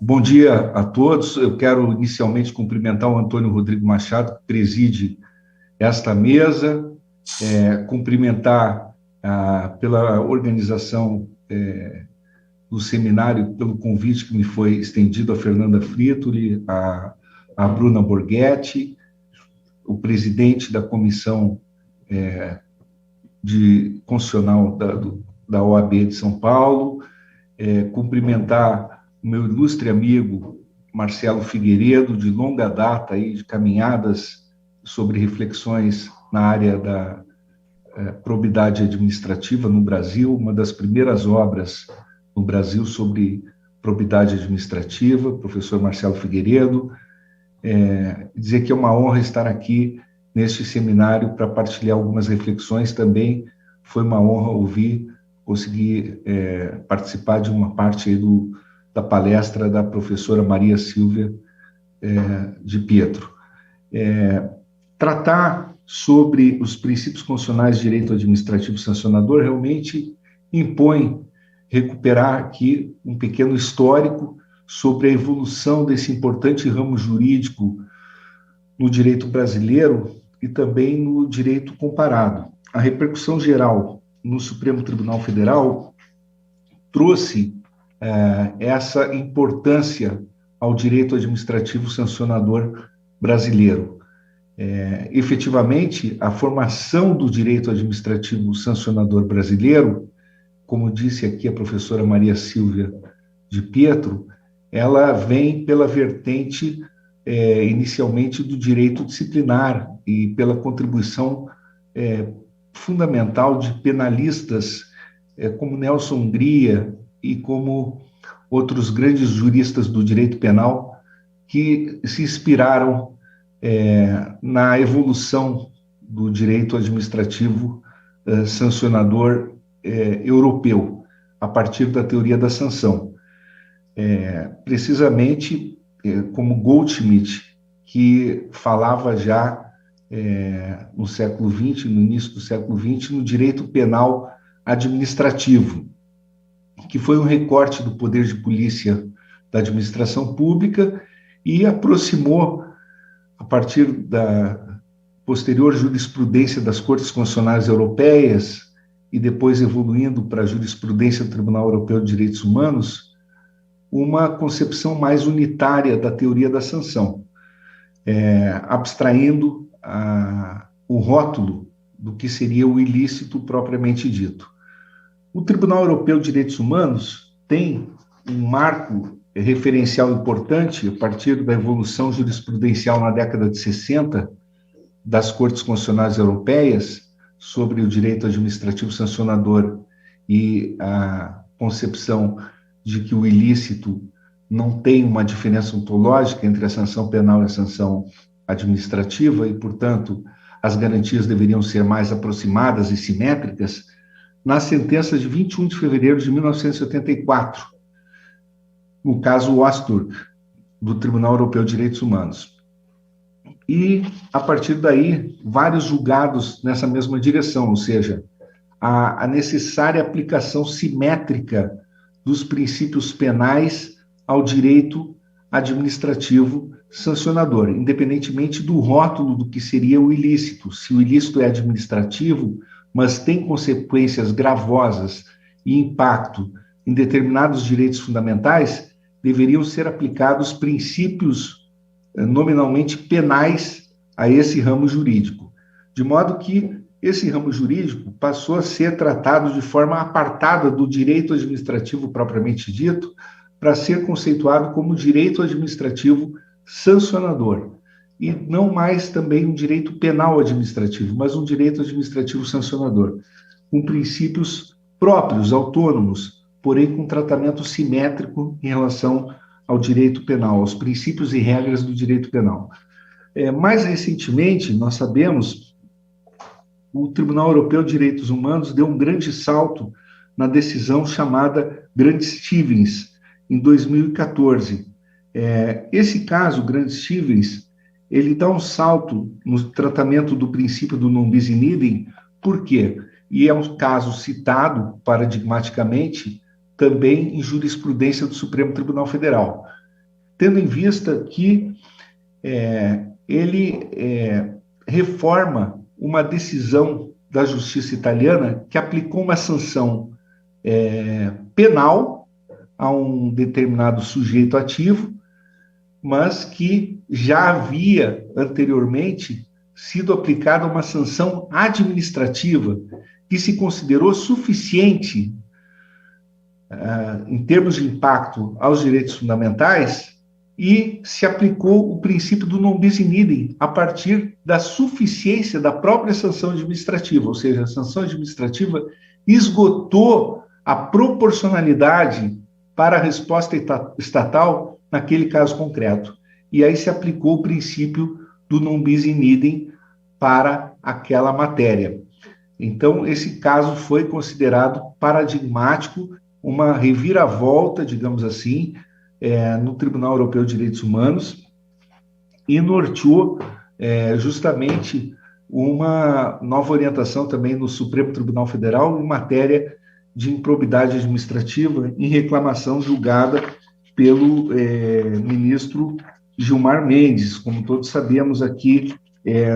Bom dia a todos. Eu quero inicialmente cumprimentar o Antônio Rodrigo Machado, que preside esta mesa, cumprimentar pela organização do seminário, pelo convite que me foi estendido a Fernanda Fritoli, a Bruna Borghetti, o presidente da Comissão Constitucional da OAB de São Paulo, cumprimentar o meu ilustre amigo Marcelo Figueiredo, de longa data, aí, de caminhadas sobre reflexões na área da probidade administrativa no Brasil, uma das primeiras obras no Brasil sobre probidade administrativa, professor Marcelo Figueiredo. Dizer que é uma honra estar aqui neste seminário para partilhar algumas reflexões também. Foi uma honra conseguir participar de uma parte aí da palestra da professora Maria Silvia de Pietro. Tratar sobre os princípios constitucionais de direito administrativo sancionador realmente impõe recuperar aqui um pequeno histórico sobre a evolução desse importante ramo jurídico no direito brasileiro e também no direito comparado. A repercussão geral no Supremo Tribunal Federal trouxe essa importância ao direito administrativo sancionador brasileiro. Efetivamente, a formação do direito administrativo sancionador brasileiro, como disse aqui a professora Maria Silvia de Pietro, ela vem pela vertente, inicialmente, do direito disciplinar e pela contribuição fundamental de penalistas como Nelson Hungria e como outros grandes juristas do direito penal que se inspiraram na evolução do direito administrativo sancionador europeu, a partir da teoria da sanção. Precisamente como Goldschmidt, que falava já no século XX, no início do século XX, no direito penal administrativo, que foi um recorte do poder de polícia da administração pública e aproximou, a partir da posterior jurisprudência das Cortes Constitucionais Europeias e depois evoluindo para a jurisprudência do Tribunal Europeu de Direitos Humanos, uma concepção mais unitária da teoria da sanção, abstraindo o rótulo do que seria o ilícito propriamente dito. O Tribunal Europeu de Direitos Humanos tem um marco referencial importante a partir da evolução jurisprudencial na década de 60 das Cortes Constitucionais Europeias sobre o direito administrativo sancionador e a concepção de que o ilícito não tem uma diferença ontológica entre a sanção penal e a sanção administrativa e, portanto, as garantias deveriam ser mais aproximadas e simétricas, na sentença de 21 de fevereiro de 1984, no caso Osturk, do Tribunal Europeu de Direitos Humanos. E, a partir daí, vários julgados nessa mesma direção, ou seja, a necessária aplicação simétrica dos princípios penais ao direito administrativo sancionador, independentemente do rótulo do que seria o ilícito. Se o ilícito é administrativo, mas tem consequências gravosas e impacto em determinados direitos fundamentais, deveriam ser aplicados princípios nominalmente penais a esse ramo jurídico, de modo que esse ramo jurídico passou a ser tratado de forma apartada do direito administrativo propriamente dito, para ser conceituado como direito administrativo sancionador, e não mais também um direito penal administrativo, mas um direito administrativo sancionador, com princípios próprios, autônomos, porém com tratamento simétrico em relação ao direito penal, aos princípios e regras do direito penal. Mais recentemente, nós sabemos, o Tribunal Europeu de Direitos Humanos deu um grande salto na decisão chamada Grant-Stevens, em 2014. Esse caso, Grant-Stevens, ele dá um salto no tratamento do princípio do non bis in idem. Por quê? E é um caso citado paradigmaticamente também em jurisprudência do Supremo Tribunal Federal. tendo em vista que ele reforma uma decisão da justiça italiana que aplicou uma sanção penal a um determinado sujeito ativo, mas que já havia anteriormente sido aplicada uma sanção administrativa que se considerou suficiente em termos de impacto aos direitos fundamentais, e se aplicou o princípio do non bis in idem a partir da suficiência da própria sanção administrativa, ou seja, a sanção administrativa esgotou a proporcionalidade para a resposta estatal naquele caso concreto. E aí se aplicou o princípio do non bis in idem para aquela matéria. Então, esse caso foi considerado paradigmático, uma reviravolta, digamos assim, no Tribunal Europeu de Direitos Humanos, e norteou justamente uma nova orientação também no Supremo Tribunal Federal em matéria de improbidade administrativa em reclamação julgada pelo ministro Gilmar Mendes, como todos sabemos aqui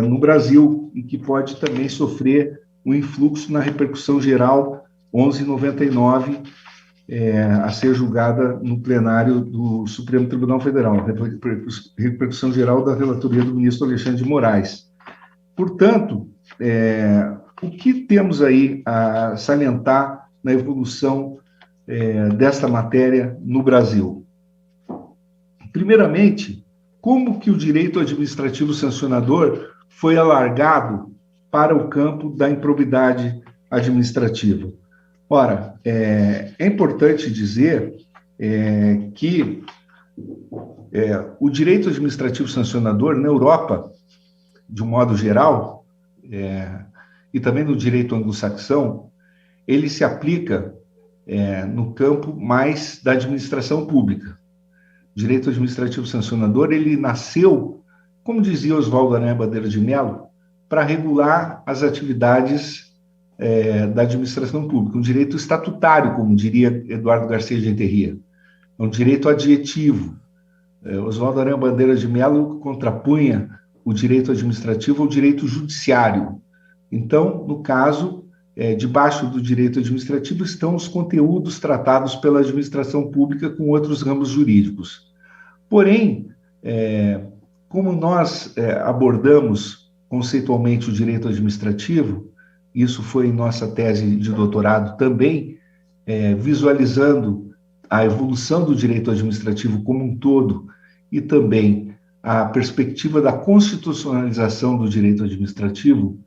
no Brasil, e que pode também sofrer um influxo na repercussão geral 1199, a ser julgada no plenário do Supremo Tribunal Federal, repercussão geral da relatoria do ministro Alexandre de Moraes. Portanto, o que temos aí a salientar na evolução desta matéria no Brasil? Primeiramente, como que o direito administrativo sancionador foi alargado para o campo da improbidade administrativa? Ora, é importante dizer que o direito administrativo sancionador na Europa, de um modo geral, e também no direito anglo-saxão, ele se aplica no campo mais da administração pública. O direito administrativo sancionador, ele nasceu, como dizia Oswaldo Aranha Bandeira de Mello, para regular as atividades da administração pública, um direito estatutário, como diria Eduardo Garcia de Enterria, um direito adjetivo. Oswaldo Aranha Bandeira de Mello contrapunha o direito administrativo ao direito judiciário. Então, no caso, debaixo do direito administrativo estão os conteúdos tratados pela administração pública com outros ramos jurídicos. Porém, como nós abordamos conceitualmente o direito administrativo, isso foi em nossa tese de doutorado também, visualizando a evolução do direito administrativo como um todo e também a perspectiva da constitucionalização do direito administrativo,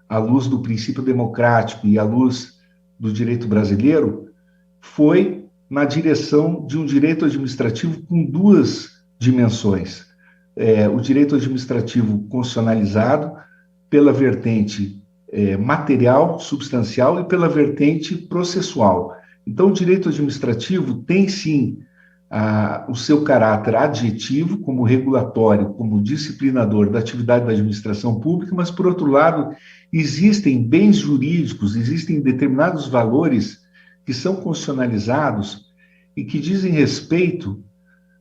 à luz do princípio democrático e à luz do direito brasileiro, foi na direção de um direito administrativo com duas dimensões. O direito administrativo constitucionalizado pela vertente material, substancial, e pela vertente processual. Então, o direito administrativo tem, sim, o seu caráter adjetivo, como regulatório, como disciplinador da atividade da administração pública, mas, por outro lado, existem bens jurídicos, existem determinados valores que são constitucionalizados e que dizem respeito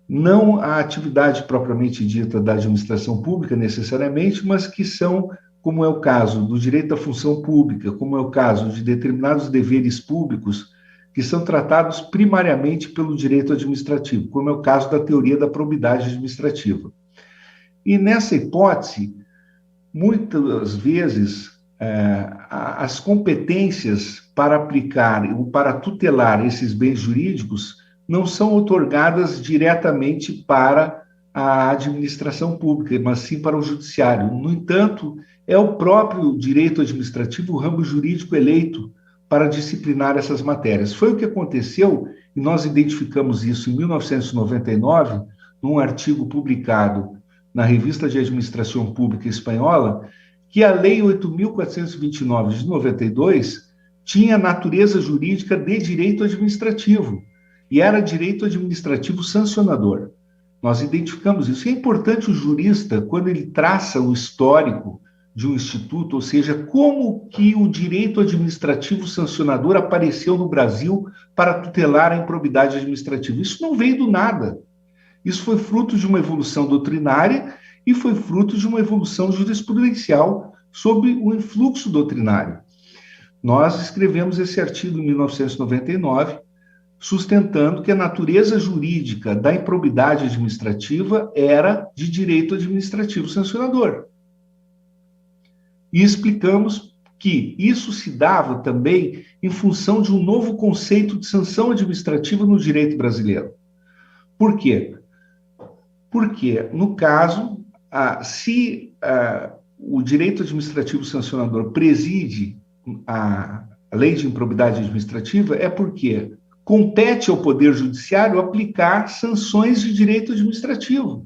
não à atividade propriamente dita da administração pública, necessariamente, mas que são, como é o caso do direito à função pública, como é o caso de determinados deveres públicos, que são tratados primariamente pelo direito administrativo, como é o caso da teoria da probidade administrativa. E nessa hipótese, muitas vezes, as competências para aplicar ou para tutelar esses bens jurídicos não são otorgadas diretamente para a administração pública, mas sim para o judiciário. No entanto, é o próprio direito administrativo, o ramo jurídico eleito para disciplinar essas matérias. Foi o que aconteceu, e nós identificamos isso em 1999, num artigo publicado na Revista de Administração Pública Espanhola, que a Lei 8.429 de 92 tinha natureza jurídica de direito administrativo, e era direito administrativo sancionador. Nós identificamos isso. E é importante o jurista, quando ele traça o histórico de um instituto, ou seja, como que o direito administrativo sancionador apareceu no Brasil para tutelar a improbidade administrativa. Isso não veio do nada. Isso foi fruto de uma evolução doutrinária e foi fruto de uma evolução jurisprudencial sob o influxo doutrinário. Nós escrevemos esse artigo em 1999, sustentando que a natureza jurídica da improbidade administrativa era de direito administrativo sancionador. E explicamos que isso se dava também em função de um novo conceito de sanção administrativa no direito brasileiro. Por quê? Porque, no caso, se o direito administrativo sancionador preside a lei de improbidade administrativa, é porque compete ao Poder Judiciário aplicar sanções de direito administrativo,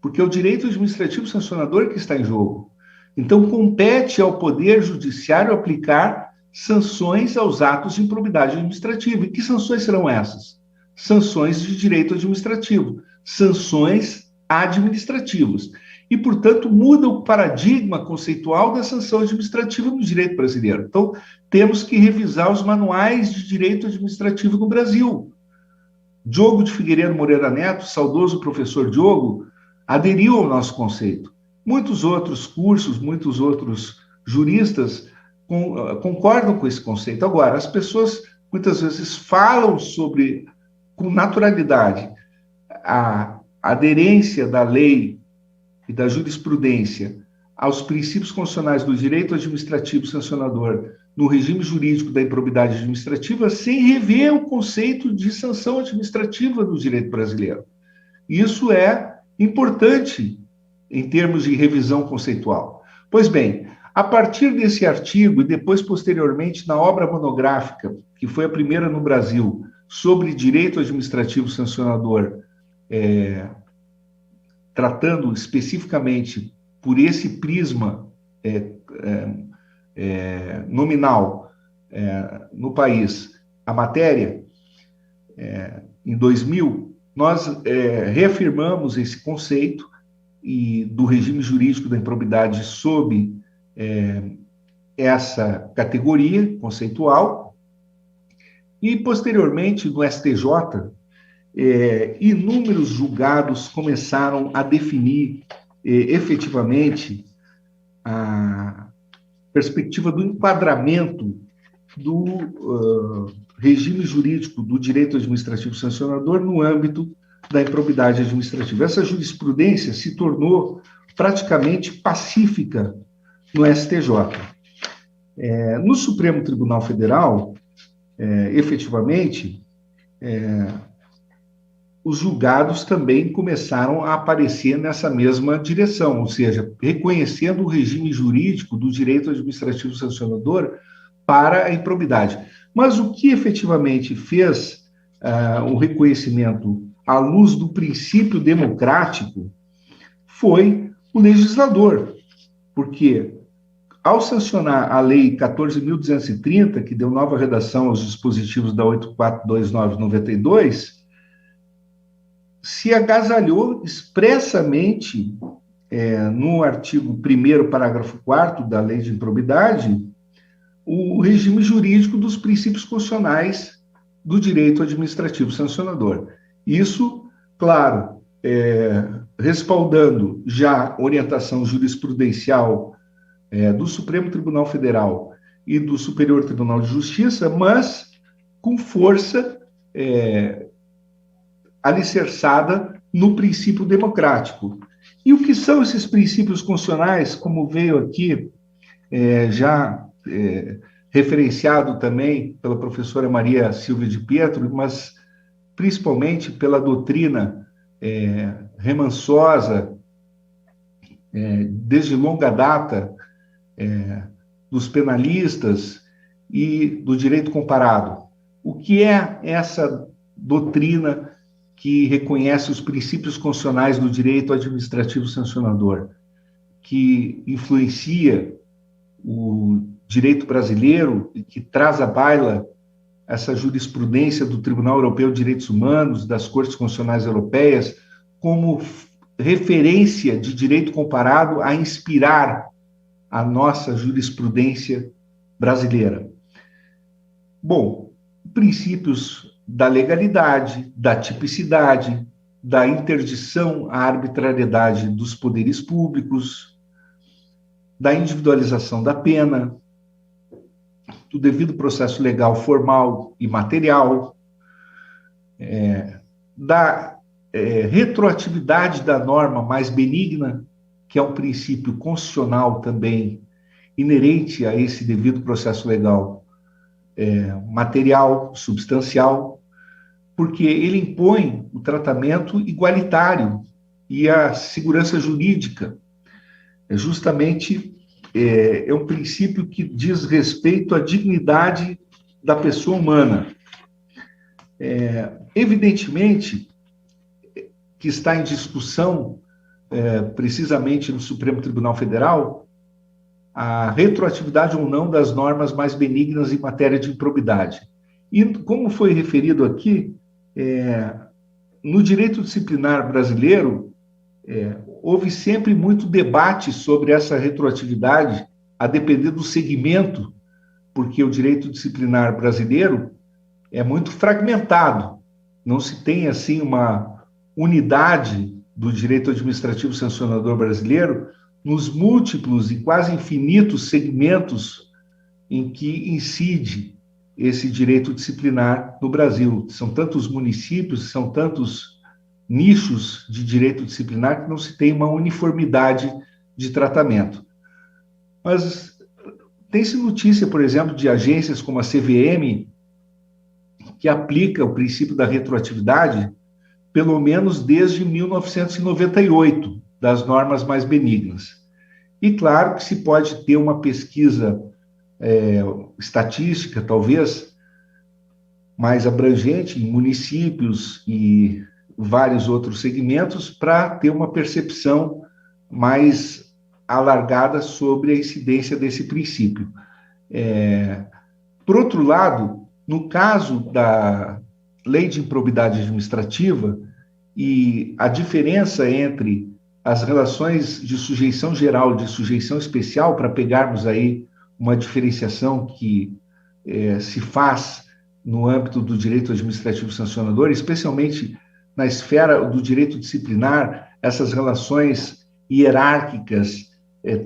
porque é o direito administrativo sancionador que está em jogo. Então, compete ao Poder Judiciário aplicar sanções aos atos de improbidade administrativa. E que sanções serão essas? Sanções de direito administrativo, sanções administrativas. E, portanto, muda o paradigma conceitual da sanção administrativa no direito brasileiro. Então, temos que revisar os manuais de direito administrativo no Brasil. Diogo de Figueiredo Moreira Neto, saudoso professor Diogo, aderiu ao nosso conceito. Muitos outros cursos, muitos outros juristas concordam com esse conceito. Agora, as pessoas muitas vezes falam sobre, com naturalidade, a aderência da lei e da jurisprudência aos princípios constitucionais do direito administrativo sancionador no regime jurídico da improbidade administrativa, sem rever o conceito de sanção administrativa no direito brasileiro. Isso é importante em termos de revisão conceitual. Pois bem, a partir desse artigo e depois, posteriormente, na obra monográfica, que foi a primeira no Brasil, sobre direito administrativo sancionador, tratando especificamente por esse prisma nominal no país, a matéria, em 2000, nós reafirmamos esse conceito e do regime jurídico da improbidade sob essa categoria conceitual, e, posteriormente, no STJ, inúmeros julgados começaram a definir efetivamente a perspectiva do enquadramento do regime jurídico do direito administrativo sancionador no âmbito da improbidade administrativa. Essa jurisprudência se tornou praticamente pacífica no STJ. No Supremo Tribunal Federal, efetivamente, os julgados também começaram a aparecer nessa mesma direção, ou seja, reconhecendo o regime jurídico do direito administrativo sancionador para a improbidade. Mas o que efetivamente fez o reconhecimento à luz do princípio democrático foi o legislador, porque ao sancionar a Lei 14.230, que deu nova redação aos dispositivos da 8429/92, se agasalhou expressamente no artigo 1º, parágrafo 4º da Lei de Improbidade, o regime jurídico dos princípios constitucionais do direito administrativo sancionador. Isso, claro, respaldando já orientação jurisprudencial do Supremo Tribunal Federal e do Superior Tribunal de Justiça, mas com força alicerçada no princípio democrático. E o que são esses princípios constitucionais, como veio aqui já referenciado também pela professora Maria Silvia de Pietro, mas principalmente pela doutrina remansosa, desde longa data, dos penalistas e do direito comparado. O que é essa doutrina que reconhece os princípios constitucionais do direito administrativo sancionador, que influencia o direito brasileiro e que traz à baila essa jurisprudência do Tribunal Europeu de Direitos Humanos, das Cortes Constitucionais Europeias, como referência de direito comparado a inspirar a nossa jurisprudência brasileira? Bom, princípios da legalidade, da tipicidade, da interdição à arbitrariedade dos poderes públicos, da individualização da pena, do devido processo legal formal e material, da retroatividade da norma mais benigna, que é um princípio constitucional também inerente a esse devido processo legal material, substancial, porque ele impõe o tratamento igualitário e a segurança jurídica. Justamente é um princípio que diz respeito à dignidade da pessoa humana. Evidentemente que está em discussão, precisamente no Supremo Tribunal Federal, a retroatividade ou não das normas mais benignas em matéria de improbidade. E, como foi referido aqui, no direito disciplinar brasileiro, houve sempre muito debate sobre essa retroatividade, a depender do segmento, porque o direito disciplinar brasileiro é muito fragmentado. Não se tem, assim, uma unidade do direito administrativo sancionador brasileiro nos múltiplos e quase infinitos segmentos em que incide esse direito disciplinar no Brasil. São tantos municípios, são tantos nichos de direito disciplinar que não se tem uma uniformidade de tratamento. Mas tem-se notícia, por exemplo, de agências como a CVM, que aplica o princípio da retroatividade pelo menos desde 1998, das normas mais benignas. E claro que se pode ter uma pesquisa estatística, talvez, mais abrangente em municípios e vários outros segmentos para ter uma percepção mais alargada sobre a incidência desse princípio. Por outro lado, no caso da lei de improbidade administrativa e a diferença entre as relações de sujeição geral e de sujeição especial, para pegarmos aí uma diferenciação que se faz no âmbito do direito administrativo sancionador, especialmente na esfera do direito disciplinar, essas relações hierárquicas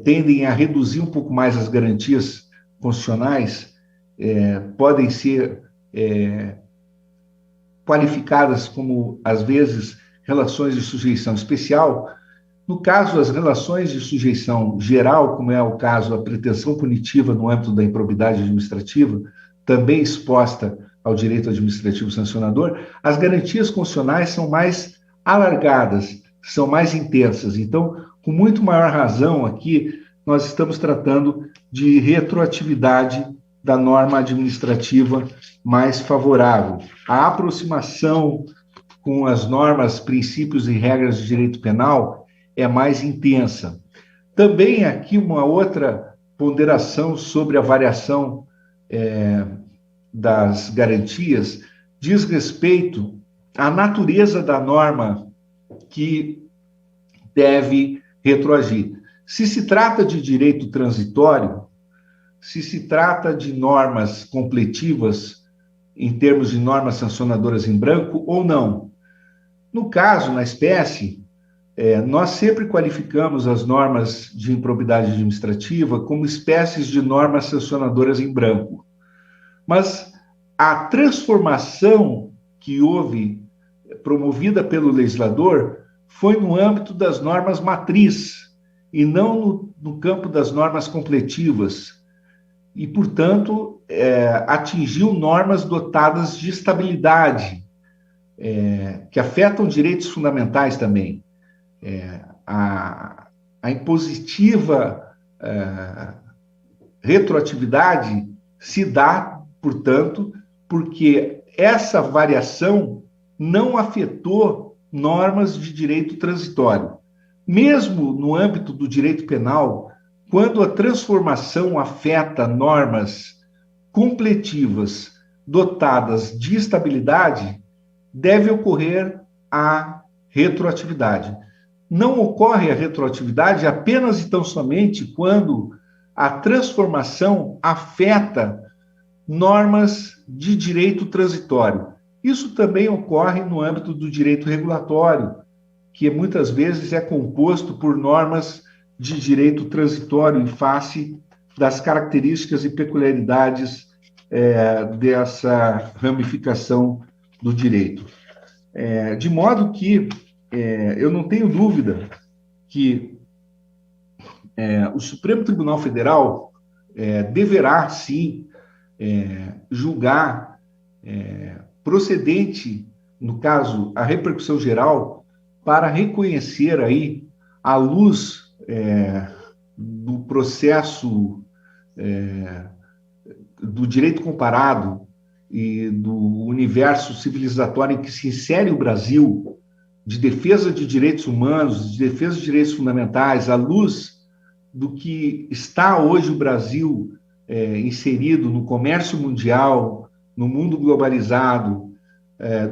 tendem a reduzir um pouco mais as garantias constitucionais, podem ser qualificadas como, às vezes, relações de sujeição especial. No caso, as relações de sujeição geral, como é o caso da pretensão punitiva no âmbito da improbidade administrativa, também exposta ao direito administrativo sancionador, as garantias constitucionais são mais alargadas, são mais intensas. Então, com muito maior razão aqui, nós estamos tratando de retroatividade da norma administrativa mais favorável. A aproximação com as normas, princípios e regras de direito penal é mais intensa. Também aqui uma outra ponderação sobre a variação das garantias diz respeito à natureza da norma que deve retroagir. Se se trata de direito transitório, se se trata de normas completivas em termos de normas sancionadoras em branco ou não. No caso, na espécie, nós sempre qualificamos as normas de improbidade administrativa como espécies de normas sancionadoras em branco. Mas a transformação que houve, promovida pelo legislador, foi no âmbito das normas matriz, e não no campo das normas completivas, e, portanto, atingiu normas dotadas de estabilidade, que afetam direitos fundamentais também. A impositiva retroatividade se dá, portanto, porque essa variação não afetou normas de direito transitório. Mesmo no âmbito do direito penal, quando a transformação afeta normas completivas dotadas de estabilidade, deve ocorrer a retroatividade. Não ocorre a retroatividade apenas e tão somente quando a transformação afeta normas de direito transitório. Isso também ocorre no âmbito do direito regulatório, que muitas vezes é composto por normas de direito transitório em face das características e peculiaridades dessa ramificação do direito. De modo que eu não tenho dúvida que o Supremo Tribunal Federal deverá, sim, julgar procedente, no caso, a repercussão geral, para reconhecer aí, à luz do processo do direito comparado e do universo civilizatório em que se insere o Brasil, de defesa de direitos humanos, de defesa de direitos fundamentais, à luz do que está hoje o Brasil inserido no comércio mundial, no mundo globalizado,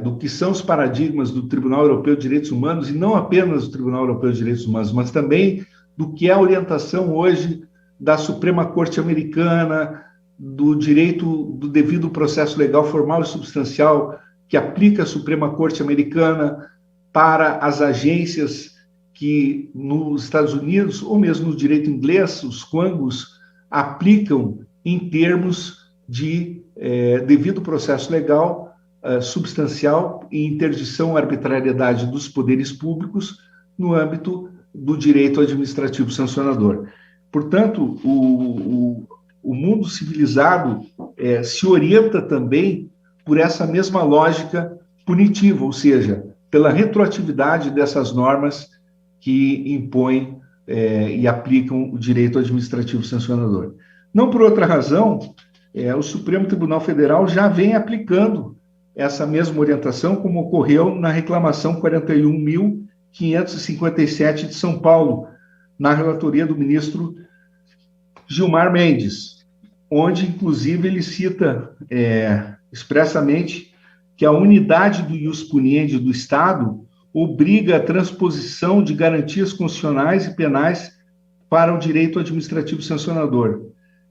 do que são os paradigmas do Tribunal Europeu de Direitos Humanos, e não apenas do Tribunal Europeu de Direitos Humanos, mas também do que é a orientação hoje da Suprema Corte Americana, do direito do devido processo legal formal e substancial que aplica a Suprema Corte Americana para as agências que nos Estados Unidos, ou mesmo no direito inglês, os quangos, aplicam em termos de devido processo legal substancial e interdição à arbitrariedade dos poderes públicos no âmbito do direito administrativo sancionador. Portanto, o mundo civilizado se orienta também por essa mesma lógica punitiva, ou seja, pela retroatividade dessas normas que impõem e aplicam o direito administrativo sancionador. Não por outra razão, o Supremo Tribunal Federal já vem aplicando essa mesma orientação, como ocorreu na reclamação 41.557 de São Paulo, na relatoria do ministro Gilmar Mendes, onde, inclusive, ele cita expressamente que a unidade do ius puniendi do Estado obriga a transposição de garantias constitucionais e penais para o direito administrativo sancionador.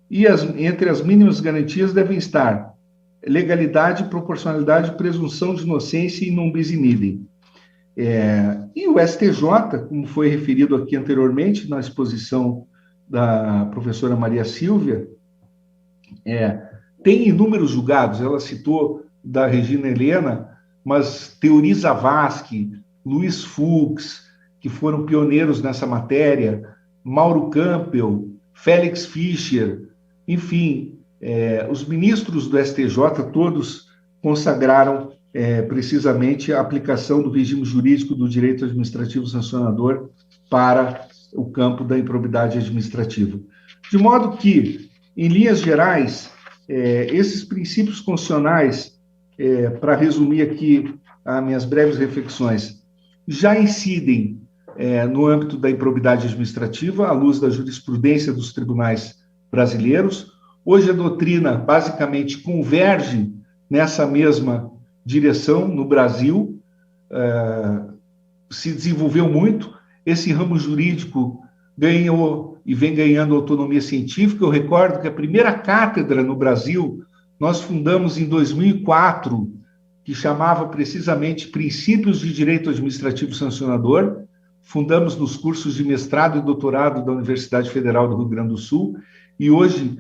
E entre as mínimas garantias devem estar legalidade, proporcionalidade, presunção de inocência e non bis in idem. E o STJ, como foi referido aqui anteriormente na exposição da professora Maria Silvia, tem inúmeros julgados. Ela citou da Regina Helena, mas Teori Zavascki, Luiz Fux, que foram pioneiros nessa matéria, Mauro Campbell, Félix Fischer, enfim, os ministros do STJ todos consagraram precisamente a aplicação do regime jurídico do direito administrativo sancionador para o campo da improbidade administrativa. De modo que, em linhas gerais, esses princípios constitucionais, para resumir aqui as minhas breves reflexões, já incidem no âmbito da improbidade administrativa, à luz da jurisprudência dos tribunais brasileiros. Hoje a doutrina basicamente converge nessa mesma direção no Brasil, se desenvolveu muito, esse ramo jurídico ganhou e vem ganhando autonomia científica. Eu recordo que a primeira cátedra no Brasil nós fundamos em 2004, que chamava precisamente Princípios de Direito Administrativo Sancionador. Fundamos nos cursos de mestrado e doutorado da Universidade Federal do Rio Grande do Sul, e hoje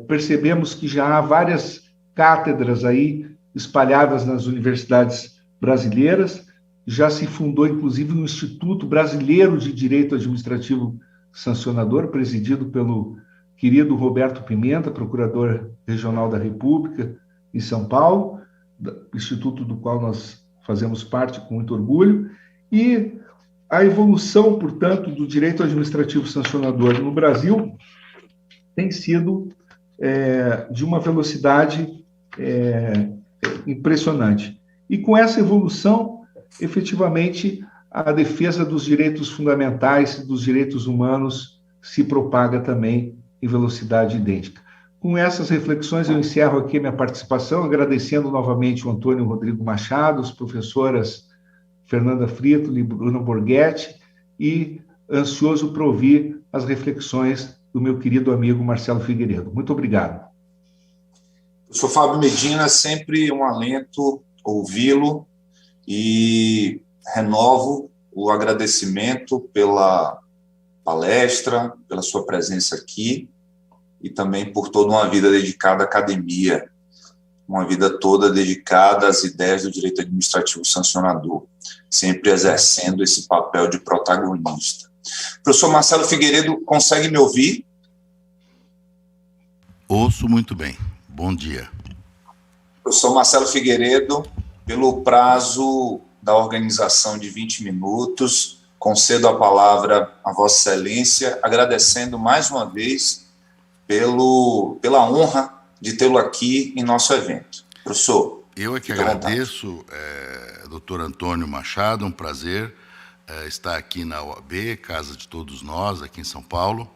percebemos que já há várias cátedras aí espalhadas nas universidades brasileiras. Já se fundou, inclusive, um Instituto Brasileiro de Direito Administrativo Sancionador, presidido pelo querido Roberto Pimenta, procurador regional da República em São Paulo, instituto do qual nós fazemos parte com muito orgulho. E a evolução, portanto, do direito administrativo sancionador no Brasil tem sido de uma velocidade impressionante. E com essa evolução, efetivamente, a defesa dos direitos fundamentais, dos direitos humanos, se propaga também em velocidade idêntica. Com essas reflexões, eu encerro aqui minha participação, agradecendo novamente o Antônio Rodrigo Machado, as professoras Fernanda Fritoli e Bruno Borghetti, e ansioso por ouvir as reflexões do meu querido amigo Marcelo Figueiredo. Muito obrigado. Professor Fábio Medina, sempre um alento ouvi-lo e renovo o agradecimento pela palestra, pela sua presença aqui e também por toda uma vida dedicada à academia, uma vida toda dedicada às ideias do direito administrativo sancionador, sempre exercendo esse papel de protagonista. Professor Marcelo Figueiredo, consegue me ouvir? Ouço muito bem. Bom dia. Professor Marcelo Figueiredo, pelo prazo da organização de 20 minutos, concedo a palavra a Vossa Excelência, agradecendo mais uma vez pela honra de tê-lo aqui em nosso evento. Professor, eu é que agradeço, doutor Antônio Machado, um prazer estar aqui na OAB, casa de todos nós, aqui em São Paulo.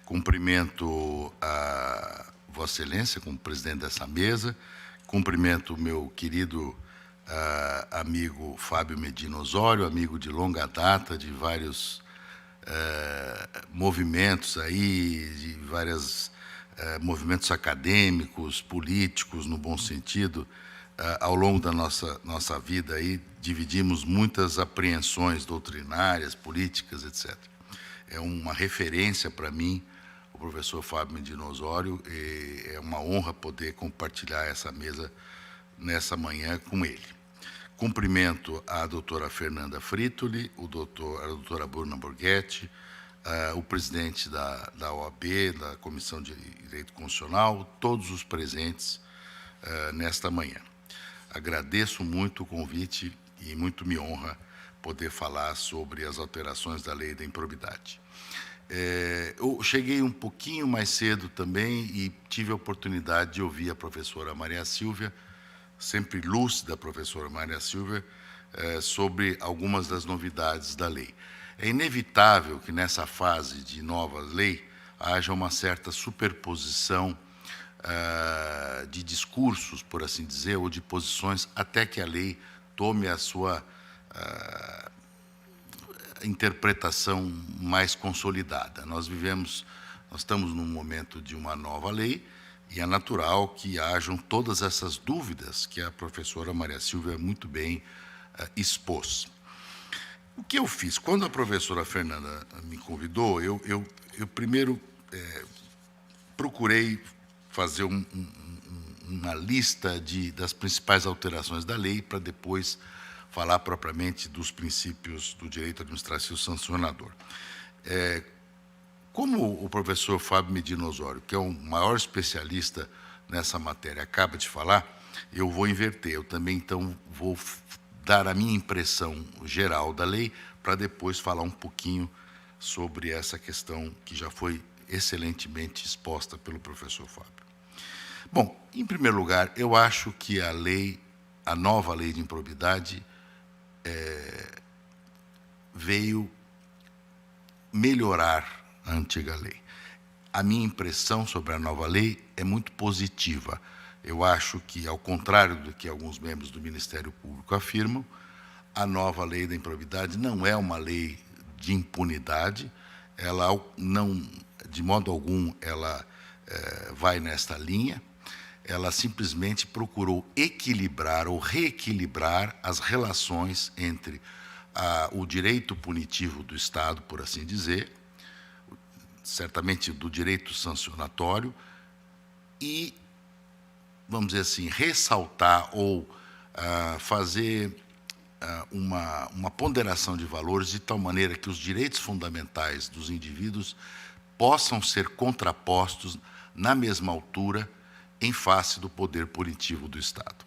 Cumprimento a Vossa Excelência como presidente dessa mesa, cumprimento o meu querido amigo Fábio Medina Osório, amigo de longa data, de vários movimentos aí, de vários movimentos acadêmicos, políticos, no bom sentido. Ao longo da nossa vida aí, dividimos muitas apreensões doutrinárias, políticas, etc. É uma referência para mim, o professor Fábio Medina Osório, e é uma honra poder compartilhar essa mesa nessa manhã com ele. Cumprimento a doutora Fernanda Fritoli, a doutora Bruna Borghetti, o presidente da OAB, da Comissão de Direito Constitucional, todos os presentes nesta manhã. Agradeço muito o convite e muito me honra poder falar sobre as alterações da lei da improbidade. Eu cheguei um pouquinho mais cedo também e tive a oportunidade de ouvir a professora Maria Silvia, sempre lúcida a professora Maria Silvia, sobre algumas das novidades da lei. É inevitável que nessa fase de nova lei haja uma certa superposição de discursos, por assim dizer, ou de posições, até que a lei tome a sua interpretação mais consolidada. Nós estamos num momento de uma nova lei e é natural que hajam todas essas dúvidas que a professora Maria Silvia muito bem expôs. O que eu fiz? Quando a professora Fernanda me convidou, eu primeiro procurei fazer uma lista das principais alterações da lei para depois falar propriamente dos princípios do direito administrativo sancionador. Como o professor Fábio Medina Osório, que é o maior especialista nessa matéria, acaba de falar, eu vou inverter. Eu também, então, vou dar a minha impressão geral da lei para depois falar um pouquinho sobre essa questão que já foi excelentemente exposta pelo professor Fábio. Bom, em primeiro lugar, eu acho que a nova lei de improbidade veio melhorar a antiga lei. A minha impressão sobre a nova lei é muito positiva. Eu acho que, ao contrário do que alguns membros do Ministério Público afirmam, a nova lei da improbidade não é uma lei de impunidade, ela não, de modo algum, ela vai nesta linha, ela simplesmente procurou equilibrar ou reequilibrar as relações entre o direito punitivo do Estado, por assim dizer, certamente do direito sancionatório, e, vamos dizer assim, ressaltar ou fazer uma ponderação de valores de tal maneira que os direitos fundamentais dos indivíduos possam ser contrapostos na mesma altura em face do poder punitivo do Estado.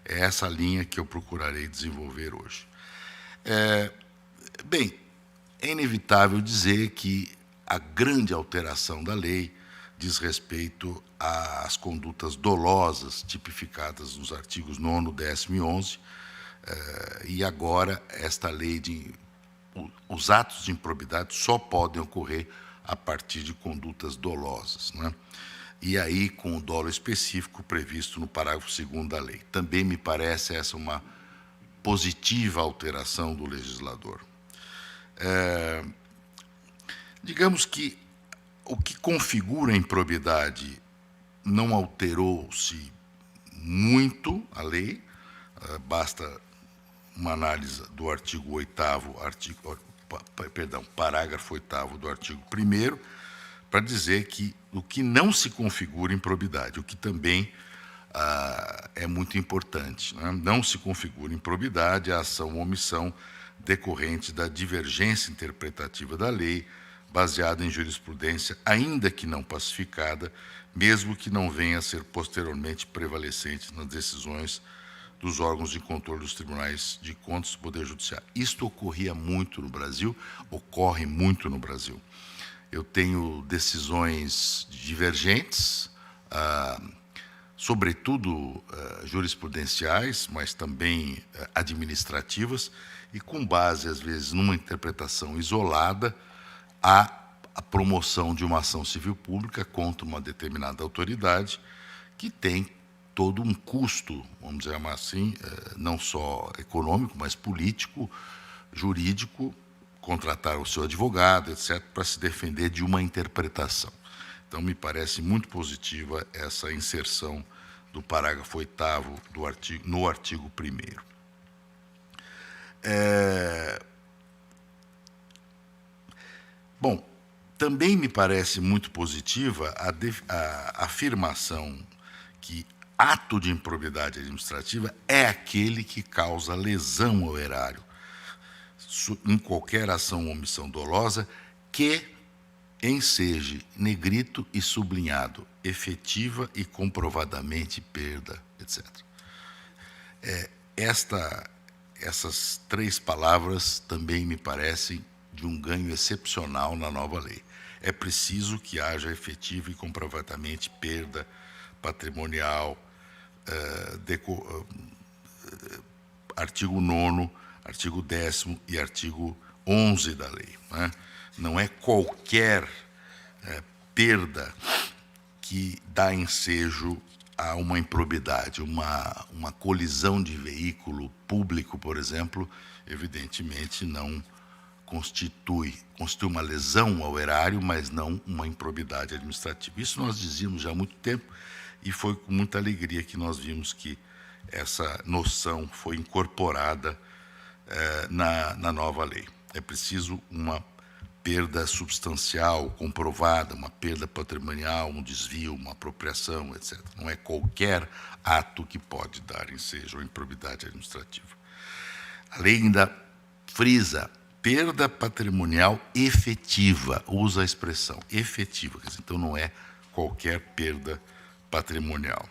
É essa linha que eu procurarei desenvolver hoje. Bem, é inevitável dizer que a grande alteração da lei diz respeito às condutas dolosas tipificadas nos artigos 9º, 10º e 11º, e agora esta lei os atos de improbidade só podem ocorrer a partir de condutas dolosas, não é? E aí com o dolo específico previsto no parágrafo 2º da lei. Também me parece essa uma positiva alteração do legislador. Digamos que o que configura a improbidade não alterou-se muito a lei. basta uma análise do artigo 8º, parágrafo 8º do artigo 1º, para dizer que o que não se configura improbidade, o que também é muito importante, né? Não se configura improbidade a ação ou omissão decorrente da divergência interpretativa da lei, baseada em jurisprudência, ainda que não pacificada, mesmo que não venha a ser posteriormente prevalecente nas decisões dos órgãos de controle dos tribunais de contas do Poder Judiciário. Isto ocorria muito no Brasil, ocorre muito no Brasil. Eu tenho decisões divergentes, sobretudo jurisprudenciais, mas também administrativas, e com base, às vezes, numa interpretação isolada, a promoção de uma ação civil pública contra uma determinada autoridade que tem todo um custo, vamos dizer assim, não só econômico, mas político, jurídico, contratar o seu advogado, etc., para se defender de uma interpretação. Então, me parece muito positiva essa inserção do parágrafo 8º no artigo 1º. Bom, também me parece muito positiva a afirmação que ato de improbidade administrativa é aquele que causa lesão ao erário, em qualquer ação ou omissão dolosa, que enseje negrito e sublinhado, efetiva e comprovadamente perda, etc. Essas 3 palavras também me parecem de um ganho excepcional na nova lei. É preciso que haja efetiva e comprovadamente perda patrimonial, artigo 9º, artigo 10º e artigo 11 da lei, né? Não é qualquer perda que dá ensejo a uma improbidade, uma colisão de veículo público, por exemplo, evidentemente não constitui uma lesão ao erário, mas não uma improbidade administrativa. Isso nós dizíamos já há muito tempo e foi com muita alegria que nós vimos que essa noção foi incorporada na nova lei. É preciso uma perda substancial, comprovada, uma perda patrimonial, um desvio, uma apropriação, etc. Não é qualquer ato que pode dar ensejo à improbidade administrativa. A lei ainda frisa perda patrimonial efetiva, usa a expressão efetiva, então não é qualquer perda patrimonial.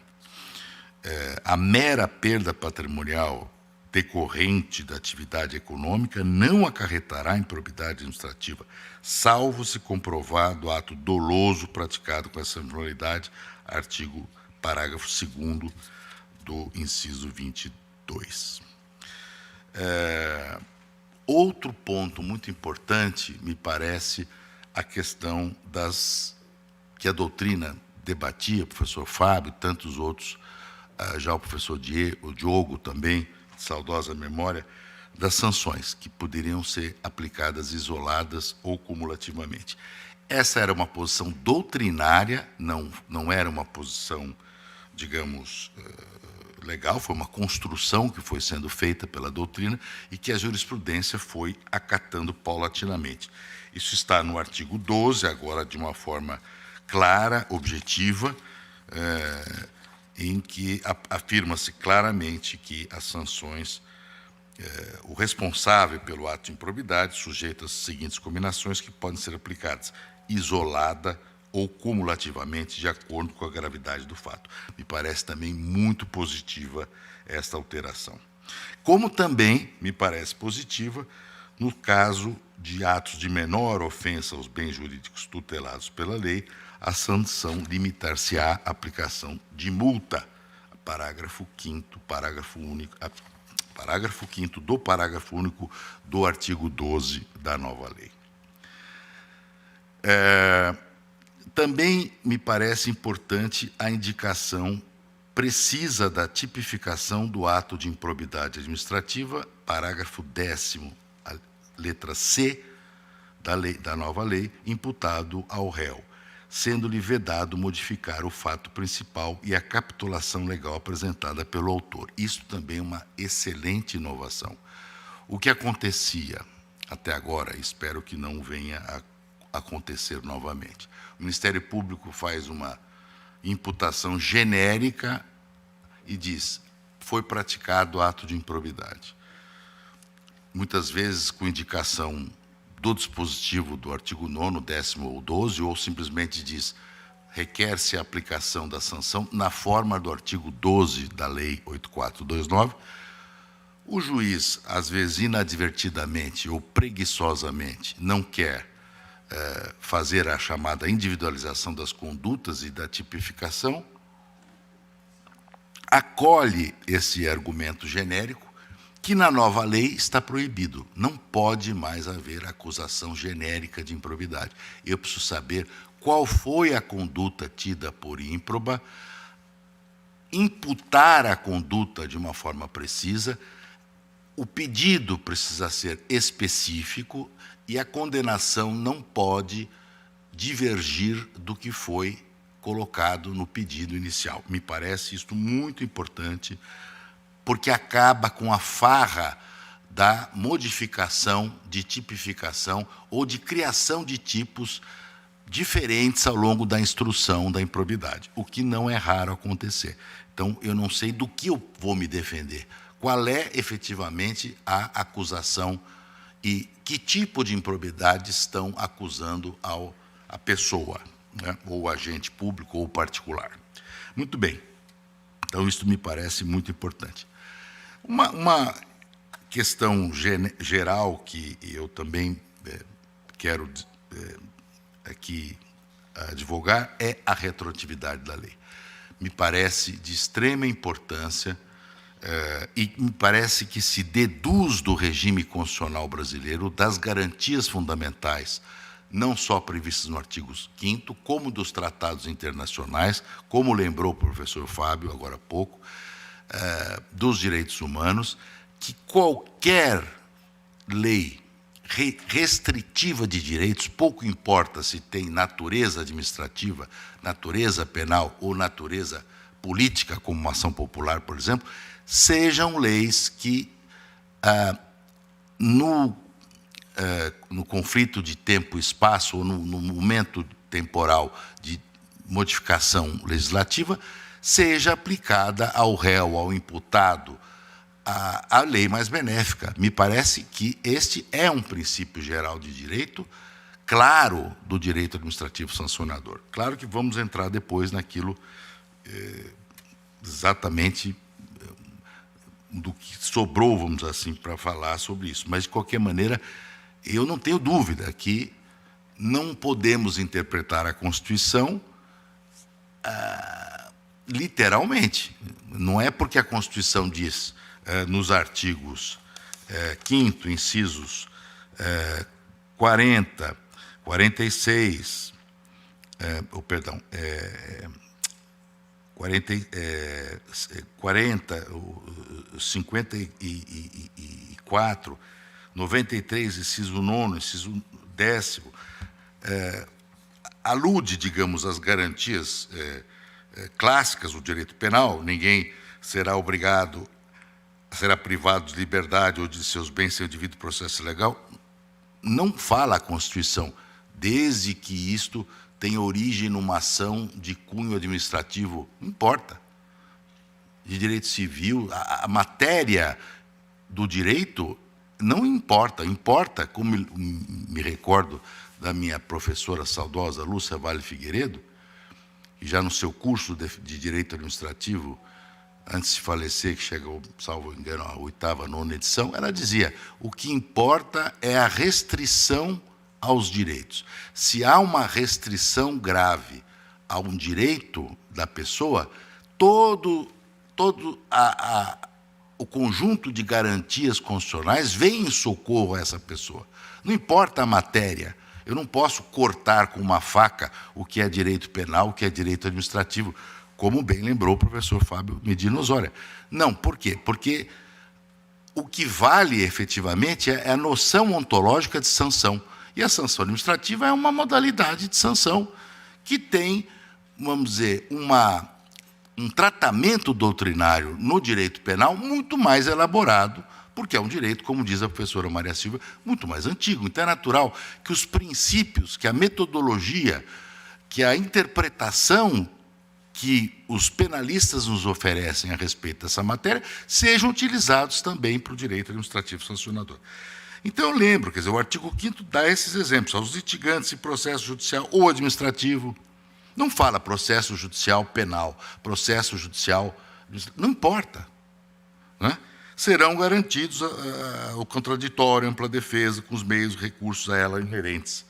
A mera perda patrimonial decorrente da atividade econômica não acarretará improbidade administrativa, salvo se comprovado ato doloso praticado com essa finalidade, parágrafo 2º do inciso 22. Outro ponto muito importante, me parece, a questão que a doutrina debatia, o professor Fábio e tantos outros, já o professor Diogo também, saudosa memória, das sanções, que poderiam ser aplicadas isoladas ou cumulativamente. Essa era uma posição doutrinária, não era uma posição, digamos, legal, foi uma construção que foi sendo feita pela doutrina e que a jurisprudência foi acatando paulatinamente. Isso está no artigo 12, agora de uma forma clara, objetiva, em que afirma-se claramente que as sanções, o responsável pelo ato de improbidade, sujeito às seguintes combinações que podem ser aplicadas: isolada ou cumulativamente, de acordo com a gravidade do fato. Me parece também muito positiva esta alteração. Como também me parece positiva, no caso de atos de menor ofensa aos bens jurídicos tutelados pela lei, a sanção limitar-se-á à aplicação de multa. Parágrafo 5º, parágrafo único do parágrafo único do artigo 12 da nova lei. Também me parece importante a indicação precisa da tipificação do ato de improbidade administrativa, parágrafo 10º, letra C da nova lei, imputado ao réu, sendo-lhe vedado modificar o fato principal e a capitulação legal apresentada pelo autor. Isso também é uma excelente inovação. O que acontecia até agora, espero que não venha a acontecer novamente. O Ministério Público faz uma imputação genérica e diz: foi praticado ato de improbidade. Muitas vezes com indicação do dispositivo do artigo 9º, 10º ou 12, ou simplesmente diz: requer-se a aplicação da sanção na forma do artigo 12 da Lei 8429. O juiz, às vezes inadvertidamente ou preguiçosamente, não quer fazer a chamada individualização das condutas e da tipificação, acolhe esse argumento genérico, que na nova lei está proibido. Não pode mais haver acusação genérica de improbidade. Eu preciso saber qual foi a conduta tida por ímproba, imputar a conduta de uma forma precisa, o pedido precisa ser específico e a condenação não pode divergir do que foi colocado no pedido inicial. Me parece isto muito importante, porque acaba com a farra da modificação, de tipificação ou de criação de tipos diferentes ao longo da instrução da improbidade, o que não é raro acontecer. Então, eu não sei do que eu vou me defender, qual é efetivamente a acusação e que tipo de improbidade estão acusando a pessoa, né, ou o agente público ou particular. Muito bem. Então, isso me parece muito importante. Uma questão geral que eu também quero aqui advogar é a retroatividade da lei. Me parece de extrema importância e me parece que se deduz do regime constitucional brasileiro das garantias fundamentais, não só previstas no artigo 5º, como dos tratados internacionais, como lembrou o professor Fábio agora há pouco, dos direitos humanos, que qualquer lei restritiva de direitos, pouco importa se tem natureza administrativa, natureza penal ou natureza política, como uma ação popular, por exemplo, sejam leis que, no conflito de tempo e espaço, ou no momento temporal de modificação legislativa, seja aplicada ao réu, ao imputado, a lei mais benéfica. Me parece que este é um princípio geral de direito, claro, do direito administrativo sancionador. Claro que vamos entrar depois naquilo exatamente do que sobrou, vamos dizer assim, para falar sobre isso. Mas, de qualquer maneira, eu não tenho dúvida que não podemos interpretar a Constituição literalmente. Não é porque a Constituição diz, nos artigos 5º, incisos 40, 46, 54, 93, inciso 9º, inciso 10º, alude, digamos, às garantias clássicas do direito penal. Ninguém será obrigado, será privado de liberdade ou de seus bens sem o devido processo legal. Não fala a Constituição, desde que isto tenha origem numa ação de cunho administrativo, não importa, de direito civil, a matéria do direito não importa. Importa, como me recordo da minha professora saudosa, Lúcia Vale Figueiredo, que já no seu curso de Direito Administrativo, antes de falecer, que chegou, salvo engano, a 8ª, 9ª edição, ela dizia: o que importa é a restrição aos direitos. Se há uma restrição grave a um direito da pessoa, todo o conjunto de garantias constitucionais vem em socorro a essa pessoa. Não importa a matéria. Eu não posso cortar com uma faca o que é direito penal, o que é direito administrativo, como bem lembrou o professor Fábio Medina Osório. Não, por quê? Porque o que vale efetivamente é a noção ontológica de sanção. E a sanção administrativa é uma modalidade de sanção que tem, vamos dizer, um tratamento doutrinário no direito penal muito mais elaborado, porque é um direito, como diz a professora Maria Silvia, muito mais antigo. Então, é natural que os princípios, que a metodologia, que a interpretação que os penalistas nos oferecem a respeito dessa matéria sejam utilizados também para o direito administrativo sancionador. Então, eu lembro, quer dizer, o artigo 5º dá esses exemplos aos litigantes em processo judicial ou administrativo. Não fala processo judicial penal, processo judicial... Não importa. Né? Serão garantidos o contraditório, ampla defesa, com os meios e recursos a ela inerentes.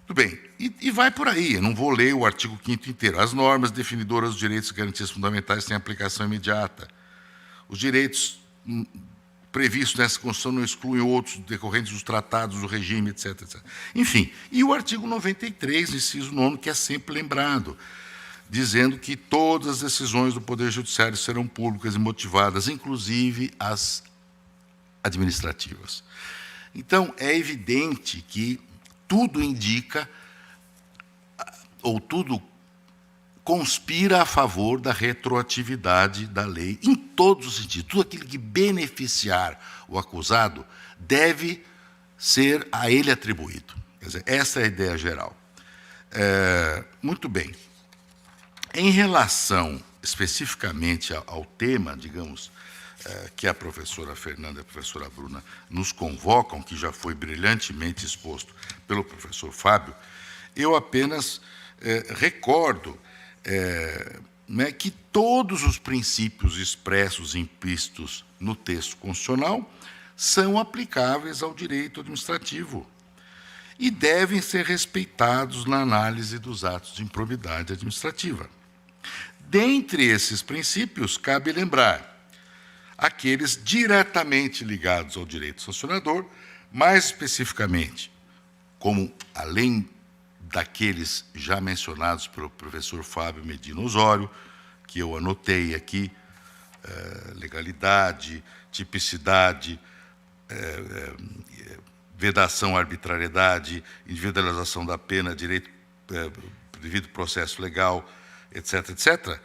Tudo bem, e vai por aí, eu não vou ler o artigo 5º inteiro. As normas definidoras dos direitos e garantias fundamentais têm aplicação imediata. Os direitos previstos nessa Constituição não excluem outros decorrentes dos tratados, do regime, etc, etc. Enfim, e o artigo 93, inciso 9º, que é sempre lembrado, dizendo que todas as decisões do Poder Judiciário serão públicas e motivadas, inclusive as administrativas. Então, é evidente que tudo indica, ou tudo conspira a favor da retroatividade da lei, em todos os sentidos. Tudo aquilo que beneficiar o acusado deve ser a ele atribuído. Quer dizer, essa é a ideia geral. Muito bem. Em relação especificamente ao tema, digamos, que a professora Fernanda e a professora Bruna nos convocam, que já foi brilhantemente exposto pelo professor Fábio, eu apenas recordo que todos os princípios expressos e implícitos no texto constitucional são aplicáveis ao direito administrativo e devem ser respeitados na análise dos atos de improbidade administrativa. Dentre esses princípios, cabe lembrar aqueles diretamente ligados ao direito sancionador, mais especificamente, como, além daqueles já mencionados pelo professor Fábio Medina Osório, que eu anotei aqui, legalidade, tipicidade, vedação, arbitrariedade, individualização da pena, direito, devido processo legal, etc., etc.,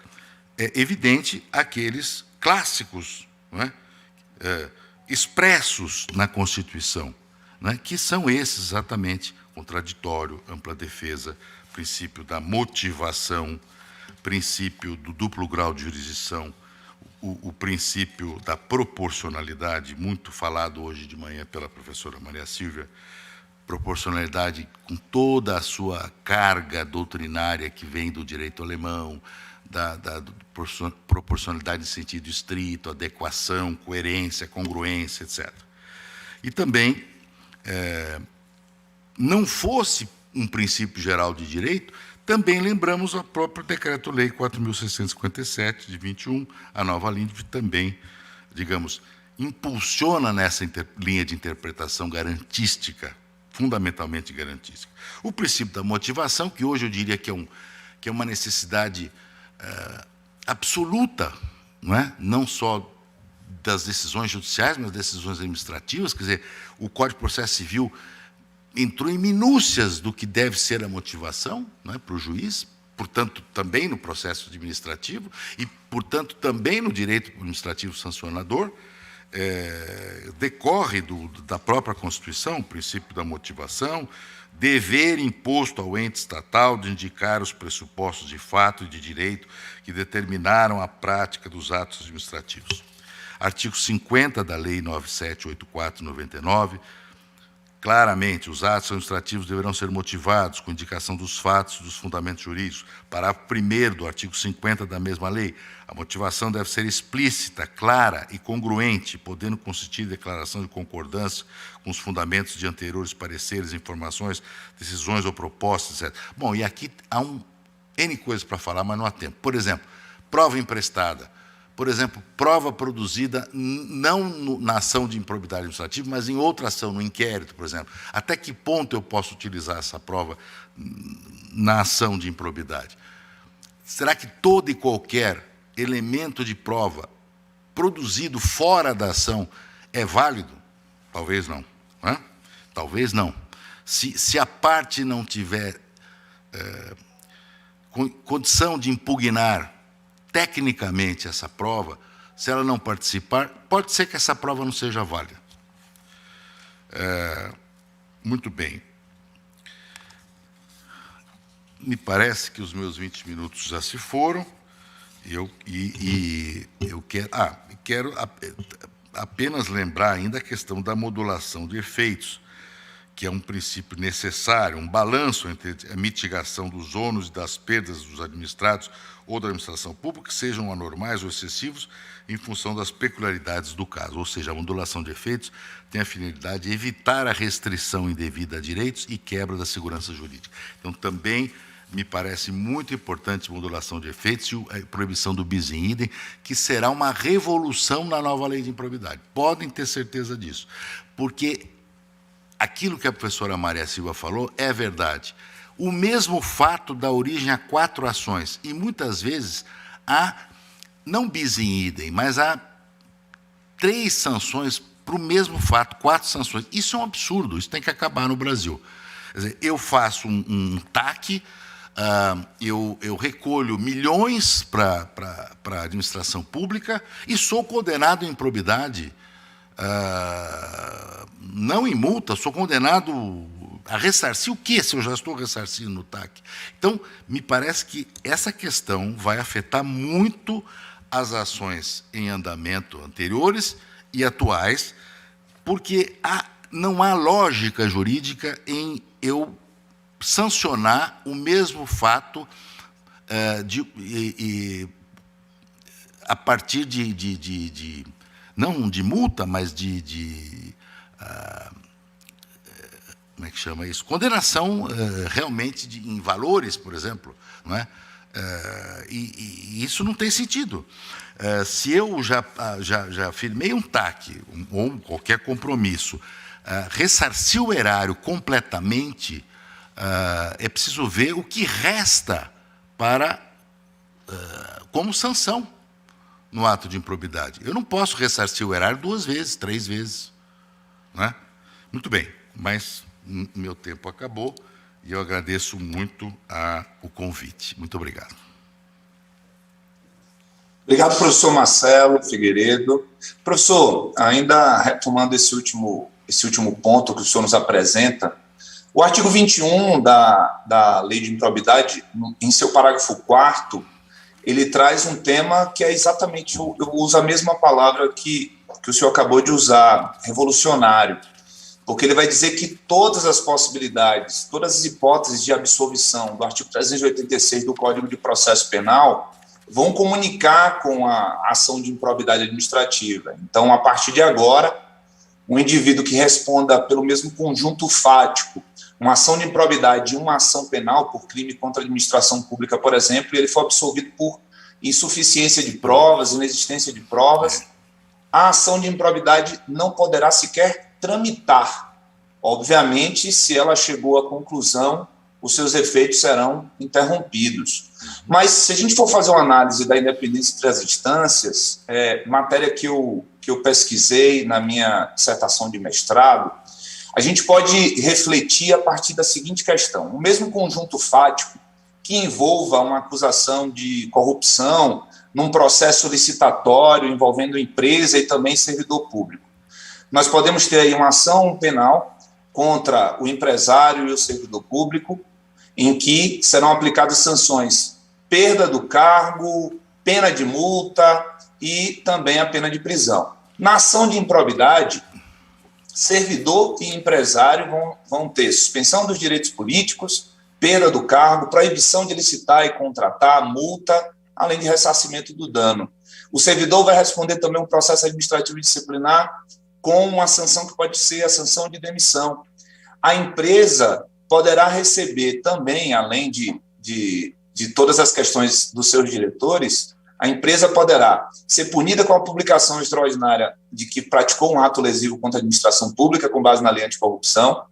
é evidente aqueles clássicos, não é? Expressos na Constituição, não é? Que são esses exatamente: contraditório, ampla defesa, princípio da motivação, princípio do duplo grau de jurisdição, o princípio da proporcionalidade, muito falado hoje de manhã pela professora Maria Silvia, proporcionalidade com toda a sua carga doutrinária que vem do direito alemão, da proporcionalidade em sentido estrito, adequação, coerência, congruência, etc. E também, não fosse um princípio geral de direito, também lembramos o próprio Decreto-Lei 4.657, de 21, a nova LINDB também, digamos, impulsiona nessa linha de interpretação garantística, fundamentalmente garantística. O princípio da motivação, que hoje eu diria que é uma necessidade absoluta, não é? Não só das decisões judiciais, mas das decisões administrativas. Quer dizer, o Código de Processo Civil entrou em minúcias do que deve ser a motivação, não é, para o juiz, portanto, também no processo administrativo e, portanto, também no direito administrativo sancionador. Decorre da própria Constituição, o princípio da motivação, dever imposto ao ente estatal de indicar os pressupostos de fato e de direito que determinaram a prática dos atos administrativos. Artigo 50 da Lei 9784/99, claramente, os atos administrativos deverão ser motivados com indicação dos fatos e dos fundamentos jurídicos. Parágrafo 1º do artigo 50 da mesma lei, a motivação deve ser explícita, clara e congruente, podendo consistir em declaração de concordância com os fundamentos de anteriores pareceres, informações, decisões ou propostas, etc. Bom, e aqui há N coisas para falar, mas não há tempo. Por exemplo, prova emprestada. Por exemplo, prova produzida não na ação de improbidade administrativa, mas em outra ação, no inquérito, por exemplo. Até que ponto eu posso utilizar essa prova na ação de improbidade? Será que todo e qualquer elemento de prova produzido fora da ação é válido? Talvez não. Talvez não. Se a parte não tiver condição de impugnar tecnicamente essa prova, se ela não participar, pode ser que essa prova não seja válida. Muito bem. Me parece que os meus 20 minutos já se foram. Eu quero apenas lembrar ainda a questão da modulação de efeitos, que é um princípio necessário, um balanço entre a mitigação dos ônus e das perdas dos administrados ou da administração pública, que sejam anormais ou excessivos, em função das peculiaridades do caso. Ou seja, a modulação de efeitos tem a finalidade de evitar a restrição indevida a direitos e quebra da segurança jurídica. Então, também me parece muito importante a modulação de efeitos e a proibição do bis in idem, que será uma revolução na nova lei de improbidade. Podem ter certeza disso, porque aquilo que a professora Maria Silva falou é verdade. O mesmo fato dá origem a 4 ações, e muitas vezes há, não bis in idem, mas há 3 sanções para o mesmo fato, 4 sanções. Isso é um absurdo, isso tem que acabar no Brasil. Quer dizer, eu faço um TAC, eu recolho milhões para a administração pública e sou condenado em improbidade, não em multa, sou condenado a ressarcir o quê, se eu já estou ressarcindo no TAC? Então, me parece que essa questão vai afetar muito as ações em andamento anteriores e atuais, porque não há lógica jurídica em eu sancionar o mesmo fato a partir não de multa, mas como é que chama isso? Condenação realmente em valores, por exemplo, não é? E isso não tem sentido. Se eu já firmei um TAC ou qualquer compromisso, ressarci o erário completamente, é preciso ver o que resta como sanção no ato de improbidade. Eu não posso ressarcir o erário 2 vezes, 3 vezes. Não é? Muito bem, mas meu tempo acabou e eu agradeço muito o convite. Muito obrigado. Obrigado, professor Marcelo Figueiredo. Professor, ainda retomando esse último ponto que o senhor nos apresenta, o artigo 21 da Lei de Improbidade, em seu parágrafo 4º, ele traz um tema que é exatamente, eu uso a mesma palavra que o senhor acabou de usar, revolucionário, porque ele vai dizer que todas as possibilidades, todas as hipóteses de absolvição do artigo 386 do Código de Processo Penal vão comunicar com a ação de improbidade administrativa. Então, a partir de agora, um indivíduo que responda pelo mesmo conjunto fático, uma ação de improbidade e uma ação penal por crime contra a administração pública, por exemplo, e ele for absolvido por insuficiência de provas, inexistência de provas, a ação de improbidade não poderá sequer tramitar. Obviamente, se ela chegou à conclusão, os seus efeitos serão interrompidos. Mas, se a gente for fazer uma análise da independência entre as instâncias, matéria que eu pesquisei na minha dissertação de mestrado, a gente pode refletir a partir da seguinte questão. O mesmo conjunto fático que envolva uma acusação de corrupção num processo licitatório envolvendo empresa e também servidor público. Nós podemos ter aí uma ação penal contra o empresário e o servidor público, em que serão aplicadas sanções, perda do cargo, pena de multa e também a pena de prisão. Na ação de improbidade, servidor e empresário vão ter suspensão dos direitos políticos, perda do cargo, proibição de licitar e contratar, multa, além de ressarcimento do dano. O servidor vai responder também um processo administrativo disciplinar com uma sanção que pode ser a sanção de demissão. A empresa poderá receber também, além de todas as questões dos seus diretores, a empresa poderá ser punida com a publicação extraordinária de que praticou um ato lesivo contra a administração pública com base na lei anticorrupção,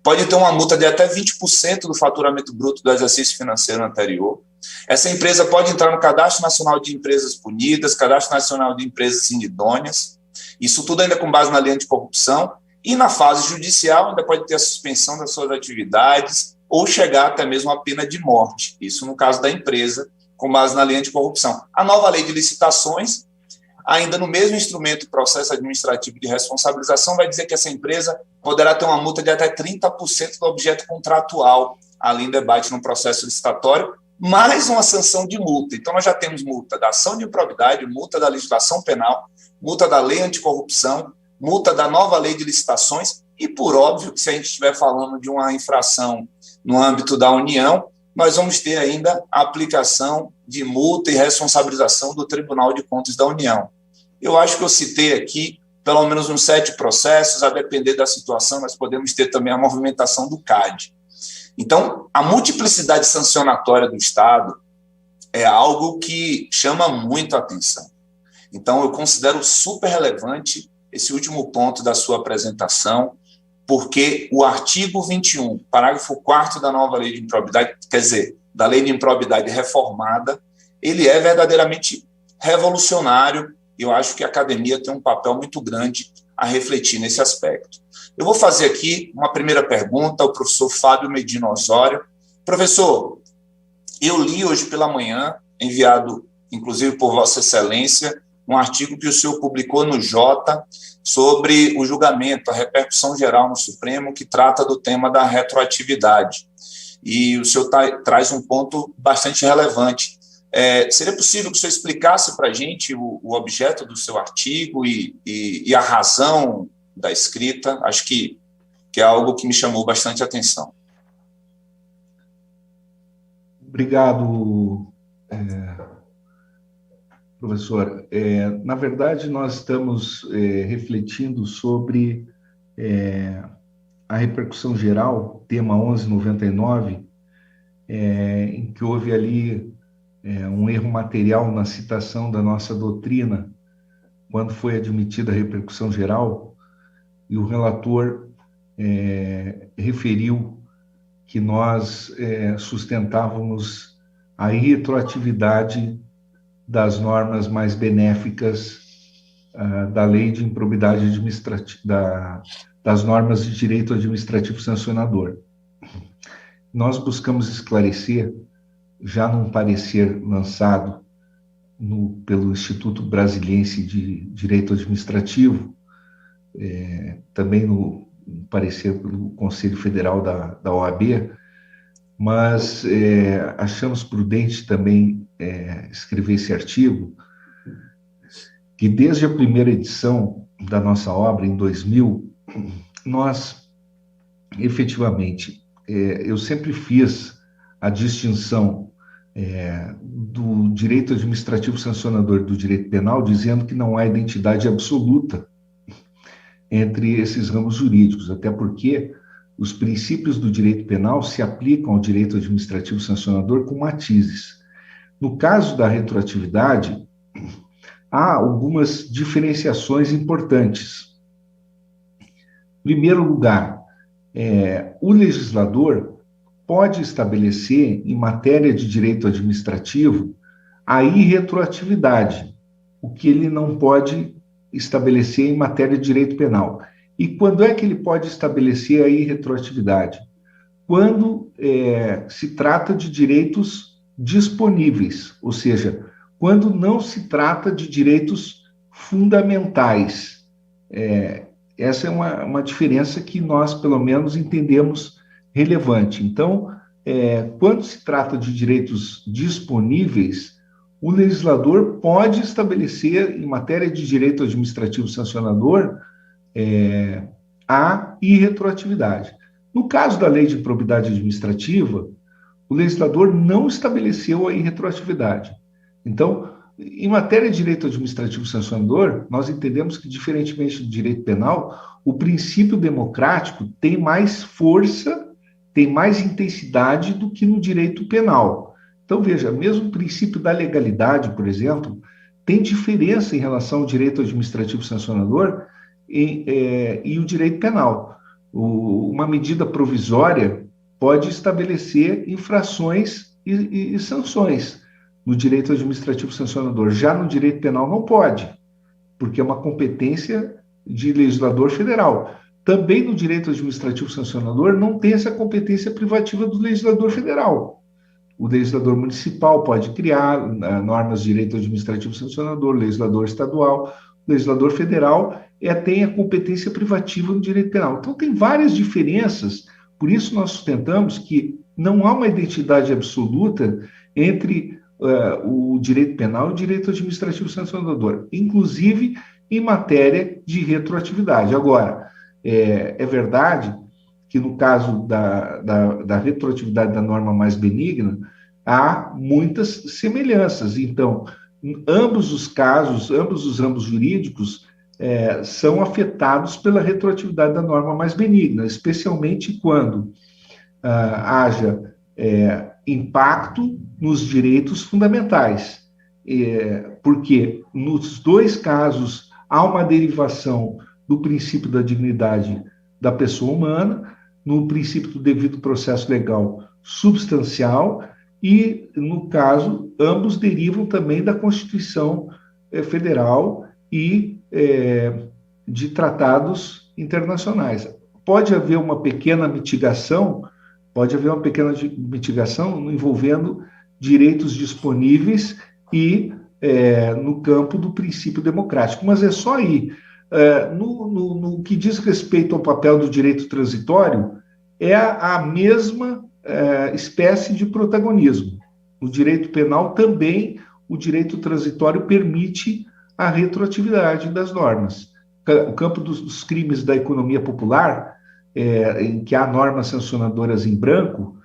pode ter uma multa de até 20% do faturamento bruto do exercício financeiro anterior. Essa empresa pode entrar no Cadastro Nacional de Empresas Punidas, Cadastro Nacional de Empresas Inidôneas, isso tudo ainda com base na lei anticorrupção, e na fase judicial ainda pode ter a suspensão das suas atividades, ou chegar até mesmo à pena de morte. Isso no caso da empresa, com base na lei anticorrupção. A nova lei de licitações, ainda no mesmo instrumento processo administrativo de responsabilização, vai dizer que essa empresa poderá ter uma multa de até 30% do objeto contratual, ali em debate no processo licitatório, mais uma sanção de multa. Então, nós já temos multa da ação de improbidade, multa da legislação penal, multa da lei anticorrupção, multa da nova lei de licitações e, por óbvio, que se a gente estiver falando de uma infração no âmbito da União, nós vamos ter ainda a aplicação de multa e responsabilização do Tribunal de Contas da União. Eu acho que eu citei aqui pelo menos uns 7 processos, a depender da situação, nós podemos ter também a movimentação do CAD. Então, a multiplicidade sancionatória do Estado é algo que chama muito a atenção. Então, eu considero super relevante esse último ponto da sua apresentação, porque o artigo 21, parágrafo 4º da nova lei de improbidade, quer dizer, da lei de improbidade reformada, ele é verdadeiramente revolucionário e eu acho que a academia tem um papel muito grande a refletir nesse aspecto. Eu vou fazer aqui uma primeira pergunta ao professor Fábio Medina Osório. Professor, eu li hoje pela manhã, enviado inclusive por Vossa Excelência, um artigo que o senhor publicou no Jota sobre o julgamento, a repercussão geral no Supremo, que trata do tema da retroatividade. E o senhor traz um ponto bastante relevante. Seria possível que o senhor explicasse para a gente o objeto do seu artigo e a razão da escrita? Acho que é algo que me chamou bastante atenção. Obrigado, professor. Na verdade, nós estamos refletindo sobre a repercussão geral, tema 1199, em que houve ali um erro material na citação da nossa doutrina, quando foi admitida a repercussão geral, e o relator referiu que nós sustentávamos a irretroatividade das normas mais benéficas da lei de improbidade administrativa, das normas de direito administrativo sancionador. Nós buscamos esclarecer, já num parecer lançado pelo Instituto Brasiliense de Direito Administrativo, também no parecer pelo Conselho Federal da OAB, mas achamos prudente também escrever esse artigo, que desde a primeira edição da nossa obra, em 2000, nós, efetivamente, eu sempre fiz a distinção do direito administrativo sancionador e do direito penal, dizendo que não há identidade absoluta entre esses ramos jurídicos, até porque os princípios do direito penal se aplicam ao direito administrativo sancionador com matizes. No caso da retroatividade, há algumas diferenciações importantes. Em primeiro lugar, o legislador pode estabelecer, em matéria de direito administrativo, a irretroatividade, o que ele não pode estabelecer em matéria de direito penal. E quando é que ele pode estabelecer a irretroatividade? Quando se trata de direitos disponíveis, ou seja, quando não se trata de direitos fundamentais. Essa é uma diferença que nós, pelo menos, entendemos relevante. Então, quando se trata de direitos disponíveis, o legislador pode estabelecer, em matéria de direito administrativo sancionador, a irretroatividade. No caso da lei de improbidade administrativa, o legislador não estabeleceu a irretroatividade. Então, em matéria de direito administrativo sancionador, nós entendemos que, diferentemente do direito penal, o princípio democrático tem mais força, tem mais intensidade do que no direito penal. Então, veja, mesmo o princípio da legalidade, por exemplo, tem diferença em relação ao direito administrativo sancionador e o direito penal. Uma medida provisória pode estabelecer infrações e sanções no direito administrativo sancionador. Já no direito penal não pode, porque é uma competência de legislador federal. também no direito administrativo sancionador não tem essa competência privativa do legislador federal. O legislador municipal pode criar normas de direito administrativo sancionador, legislador estadual, o legislador federal tem a competência privativa no direito penal. Então, tem várias diferenças, por isso nós sustentamos que não há uma identidade absoluta entre o direito penal e o direito administrativo sancionador, inclusive em matéria de retroatividade. Agora, é verdade que no caso da retroatividade da norma mais benigna, há muitas semelhanças. Então, ambos os casos, ambos os ramos jurídicos são afetados pela retroatividade da norma mais benigna, especialmente quando haja impacto nos direitos fundamentais, porque nos dois casos há uma derivação do princípio da dignidade da pessoa humana, no princípio do devido processo legal substancial e, no caso, ambos derivam também da Constituição Federal e de tratados internacionais. Pode haver uma pequena mitigação envolvendo direitos disponíveis e no campo do princípio democrático, mas é só aí. No que diz respeito ao papel do direito transitório, é a mesma espécie de protagonismo. No direito penal também o direito transitório permite a retroatividade das normas. O campo dos crimes da economia popular, em que há normas sancionadoras em branco,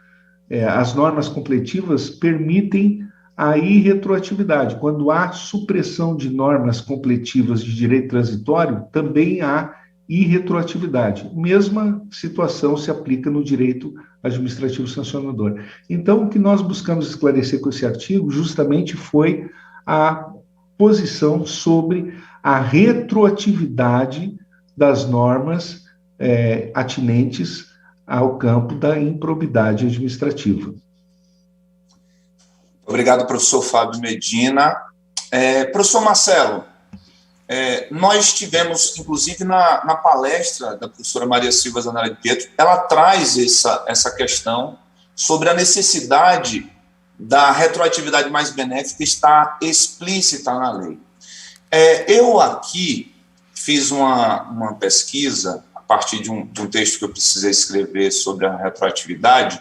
as normas completivas permitem a irretroatividade. Quando há supressão de normas completivas de direito transitório, também há irretroatividade. Mesma situação se aplica no direito administrativo sancionador. Então, o que nós buscamos esclarecer com esse artigo justamente foi a posição sobre a retroatividade das normas atinentes ao campo da improbidade administrativa. Obrigado, professor Fábio Medina. Professor Marcelo, nós tivemos, inclusive, na palestra da professora Maria Silva Zanardi Pietro, ela traz essa questão sobre a necessidade da retroatividade mais benéfica estar explícita na lei. Eu aqui fiz uma pesquisa a partir de um texto que eu precisei escrever sobre a retroatividade,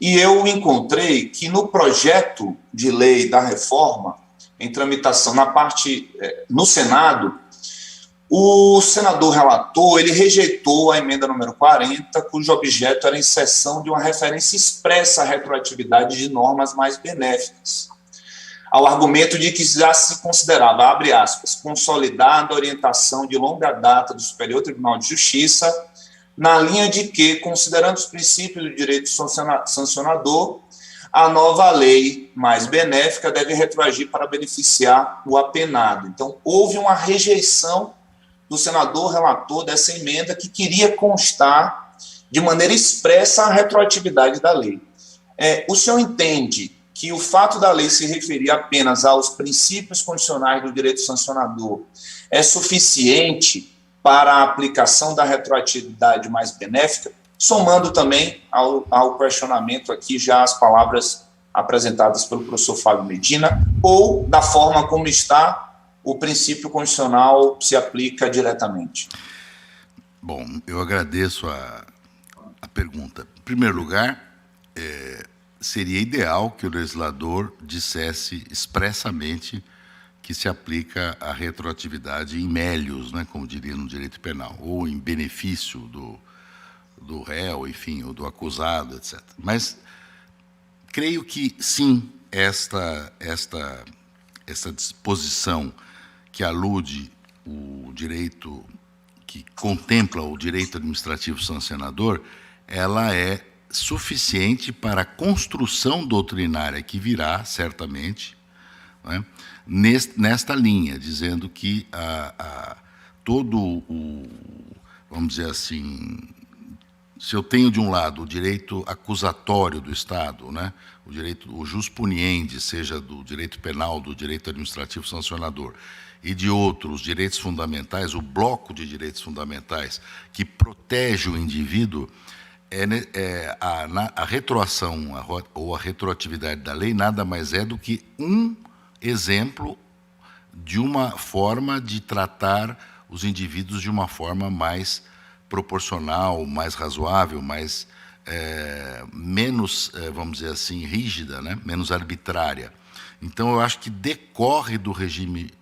e eu encontrei que no projeto de lei da reforma, em tramitação no Senado, o senador relator, ele rejeitou a emenda número 40, cujo objeto era a inserção de uma referência expressa à retroatividade de normas mais benéficas, ao argumento de que já se considerava, abre aspas, consolidada a orientação de longa data do Superior Tribunal de Justiça, na linha de que, considerando os princípios do direito sancionador, a nova lei mais benéfica deve retroagir para beneficiar o apenado. Então, houve uma rejeição do senador relator dessa emenda que queria constar de maneira expressa a retroatividade da lei. O senhor entende que o fato da lei se referir apenas aos princípios constitucionais do direito sancionador é suficiente para a aplicação da retroatividade mais benéfica, somando também ao questionamento aqui já as palavras apresentadas pelo professor Fábio Medina, ou da forma como está o princípio constitucional se aplica diretamente? Bom, eu agradeço a pergunta. Em primeiro lugar, seria ideal que o legislador dissesse expressamente que se aplica a retroatividade em melius, né, como diria no direito penal, ou em benefício do réu, enfim, ou do acusado, etc. Mas creio que, sim, esta disposição que alude o direito, que contempla o direito administrativo sancionador, ela é suficiente para a construção doutrinária que virá, certamente, né, nesta linha, dizendo que vamos dizer assim, se eu tenho de um lado o direito acusatório do Estado, né, o jus puniendi, seja do direito penal, do direito administrativo sancionador, e de outros direitos fundamentais, o bloco de direitos fundamentais que protege o indivíduo, a retroação ou a retroatividade da lei nada mais é do que um exemplo de uma forma de tratar os indivíduos de uma forma mais proporcional, mais razoável, menos, vamos dizer assim, rígida, né? Menos arbitrária. Então, eu acho que decorre do regime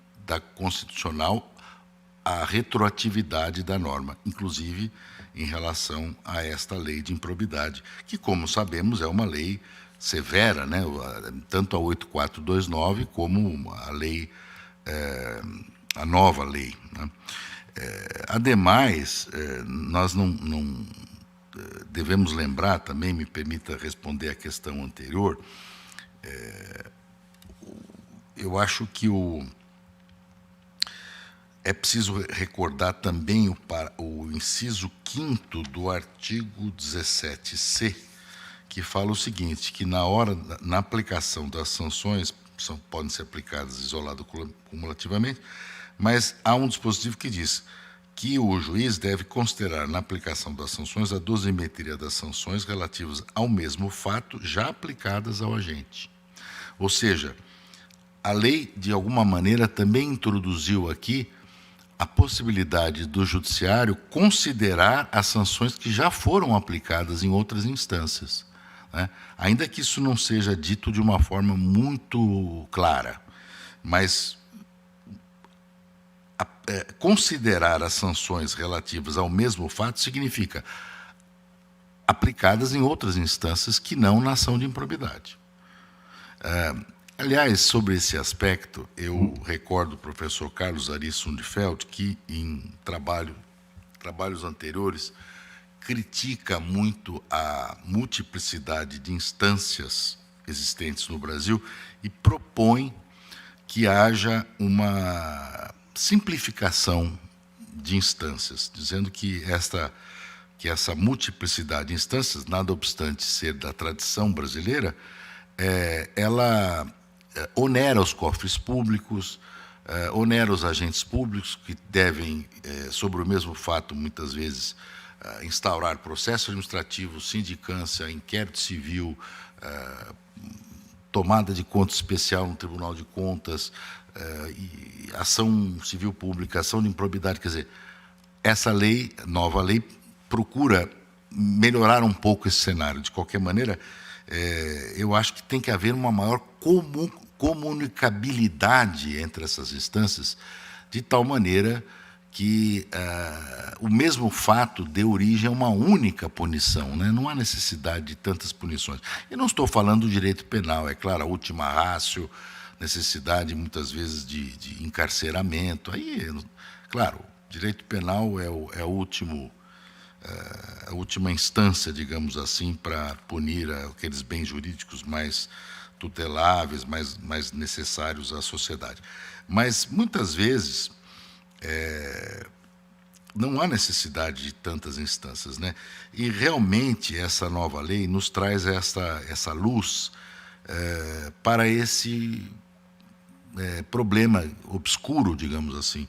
constitucional a retroatividade da norma, inclusive em relação a esta lei de improbidade, que, como sabemos, é uma lei severa, né? Tanto a 8429 como a lei, a nova lei, né? Ademais, nós não devemos lembrar também, me permita responder à questão anterior, eu acho que é preciso recordar também o inciso 5º do artigo 17C, que fala o seguinte, que na aplicação das sanções, podem ser aplicadas isolado cumulativamente, mas há um dispositivo que diz que o juiz deve considerar na aplicação das sanções a dosimetria das sanções relativas ao mesmo fato já aplicadas ao agente. Ou seja, a lei, de alguma maneira, também introduziu aqui a possibilidade do judiciário considerar as sanções que já foram aplicadas em outras instâncias, né? Ainda que isso não seja dito de uma forma muito clara, mas considerar as sanções relativas ao mesmo fato significa aplicadas em outras instâncias que não na ação de improbidade. Aliás, sobre esse aspecto, eu recordo o professor Carlos Ari Sundfeld, que em trabalhos anteriores critica muito a multiplicidade de instâncias existentes no Brasil e propõe que haja uma simplificação de instâncias, dizendo que essa multiplicidade de instâncias, nada obstante ser da tradição brasileira, ela onera os cofres públicos, onera os agentes públicos que devem, sobre o mesmo fato, muitas vezes, instaurar processo administrativo, sindicância, inquérito civil, tomada de conta especial no Tribunal de Contas, e ação civil pública, ação de improbidade. Quer dizer, essa lei, nova lei, procura melhorar um pouco esse cenário. De qualquer maneira, eu acho que tem que haver uma maior comunicabilidade entre essas instâncias, de tal maneira que o mesmo fato dê origem a uma única punição, né? Não há necessidade de tantas punições. E não estou falando do direito penal, é claro, a última ratio, necessidade, muitas vezes, de encarceramento. Aí, claro, direito penal é a última instância, digamos assim, para punir aqueles bens jurídicos mais tuteláveis, mais necessários à sociedade. Mas, muitas vezes, não há necessidade de tantas instâncias, né? E, realmente, essa nova lei nos traz essa luz para esse problema obscuro, digamos assim.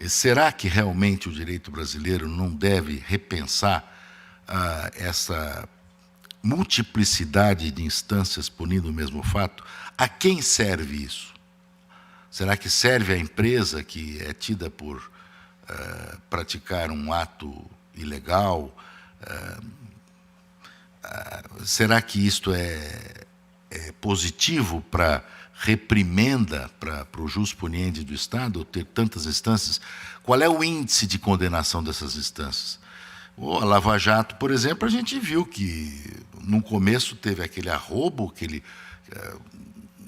Será que realmente o direito brasileiro não deve repensar essa multiplicidade de instâncias punindo o mesmo fato? A quem serve isso? Será que serve à empresa que é tida por praticar um ato ilegal? Será que isto é positivo para reprimenda, para o jus puniendi do Estado, ou ter tantas instâncias? Qual é o índice de condenação dessas instâncias? A Lava Jato, por exemplo, a gente viu que, no começo, teve aquele arrobo,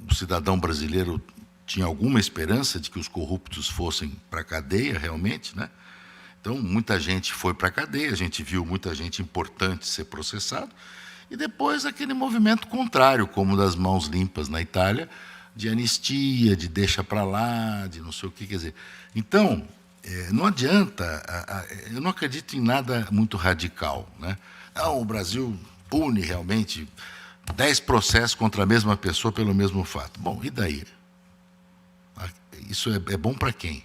o cidadão brasileiro tinha alguma esperança de que os corruptos fossem para a cadeia, realmente, né? Então, muita gente foi para a cadeia, a gente viu muita gente importante ser processado, e depois aquele movimento contrário, como o das mãos limpas na Itália, de anistia, de deixa para lá, de não sei o que, quer dizer. Então, não adianta, eu não acredito em nada muito radical, né? Não, o Brasil pune realmente 10 processos contra a mesma pessoa pelo mesmo fato. Bom, e daí? Isso é bom para quem?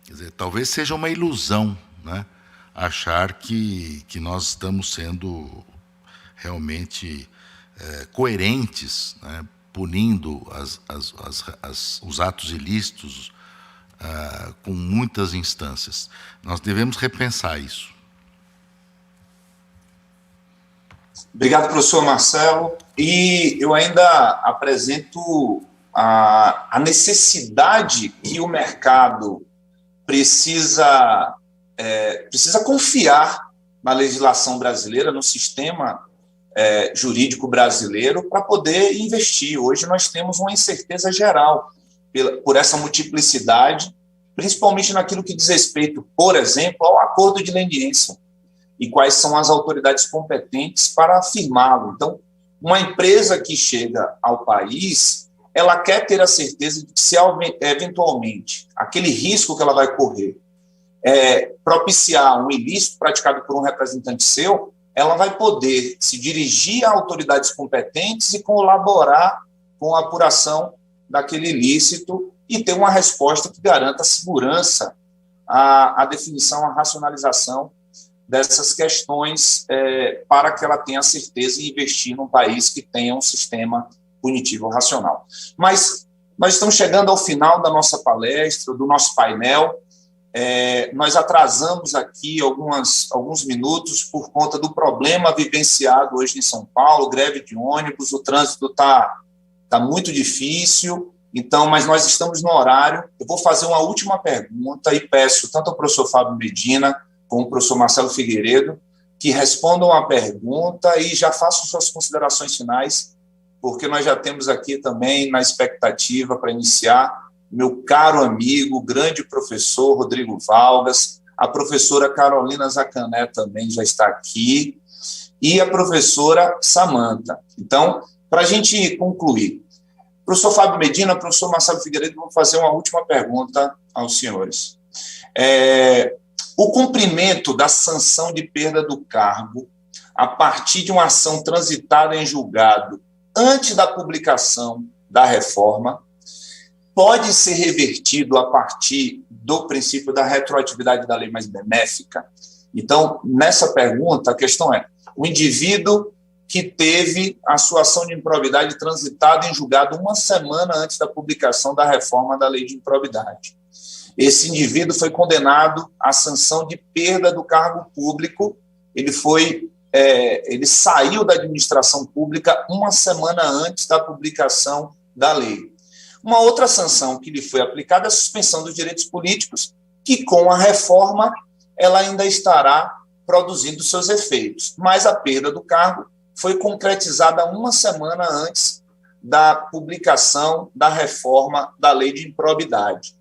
Quer dizer, talvez seja uma ilusão, né, achar que nós estamos sendo realmente coerentes, né, punindo os atos ilícitos com muitas instâncias. Nós devemos repensar isso. Obrigado, professor Marcelo. E eu ainda apresento a necessidade que o mercado precisa confiar na legislação brasileira, no sistema jurídico brasileiro, para poder investir. Hoje nós temos uma incerteza geral por essa multiplicidade, principalmente naquilo que diz respeito, por exemplo, ao acordo de leniência e quais são as autoridades competentes para afirmá-lo. Então, uma empresa que chega ao país, ela quer ter a certeza de que, se eventualmente aquele risco que ela vai correr propiciar um ilícito praticado por um representante seu, ela vai poder se dirigir a autoridades competentes e colaborar com a apuração daquele ilícito e ter uma resposta que garanta a segurança, a definição, a racionalização dessas questões para que ela tenha certeza em investir num país que tenha um sistema punitivo racional. Mas nós estamos chegando ao final da nossa palestra, do nosso painel. Nós atrasamos aqui alguns minutos por conta do problema vivenciado hoje em São Paulo, greve de ônibus, o trânsito está muito difícil, então, mas nós estamos no horário. Eu vou fazer uma última pergunta e peço tanto ao professor Fábio Medina como ao professor Marcelo Figueiredo que respondam a pergunta e já façam suas considerações finais, porque nós já temos aqui também, na expectativa para iniciar, meu caro amigo, grande professor Rodrigo Valgas, a professora Carolina Zacané também já está aqui, e a professora Samanta. Então, para a gente concluir, professor Fábio Medina, professor Marcelo Figueiredo, vou fazer uma última pergunta aos senhores. O cumprimento da sanção de perda do cargo a partir de uma ação transitada em julgado antes da publicação da reforma pode ser revertido a partir do princípio da retroatividade da lei mais benéfica? Então, nessa pergunta, a questão é: o indivíduo que teve a sua ação de improbidade transitada em julgado uma semana antes da publicação da reforma da lei de improbidade, esse indivíduo foi condenado à sanção de perda do cargo público, ele saiu da administração pública uma semana antes da publicação da lei. Uma outra sanção que lhe foi aplicada é a suspensão dos direitos políticos, que com a reforma ela ainda estará produzindo seus efeitos, mas a perda do cargo foi concretizada uma semana antes da publicação da reforma da lei de improbidade.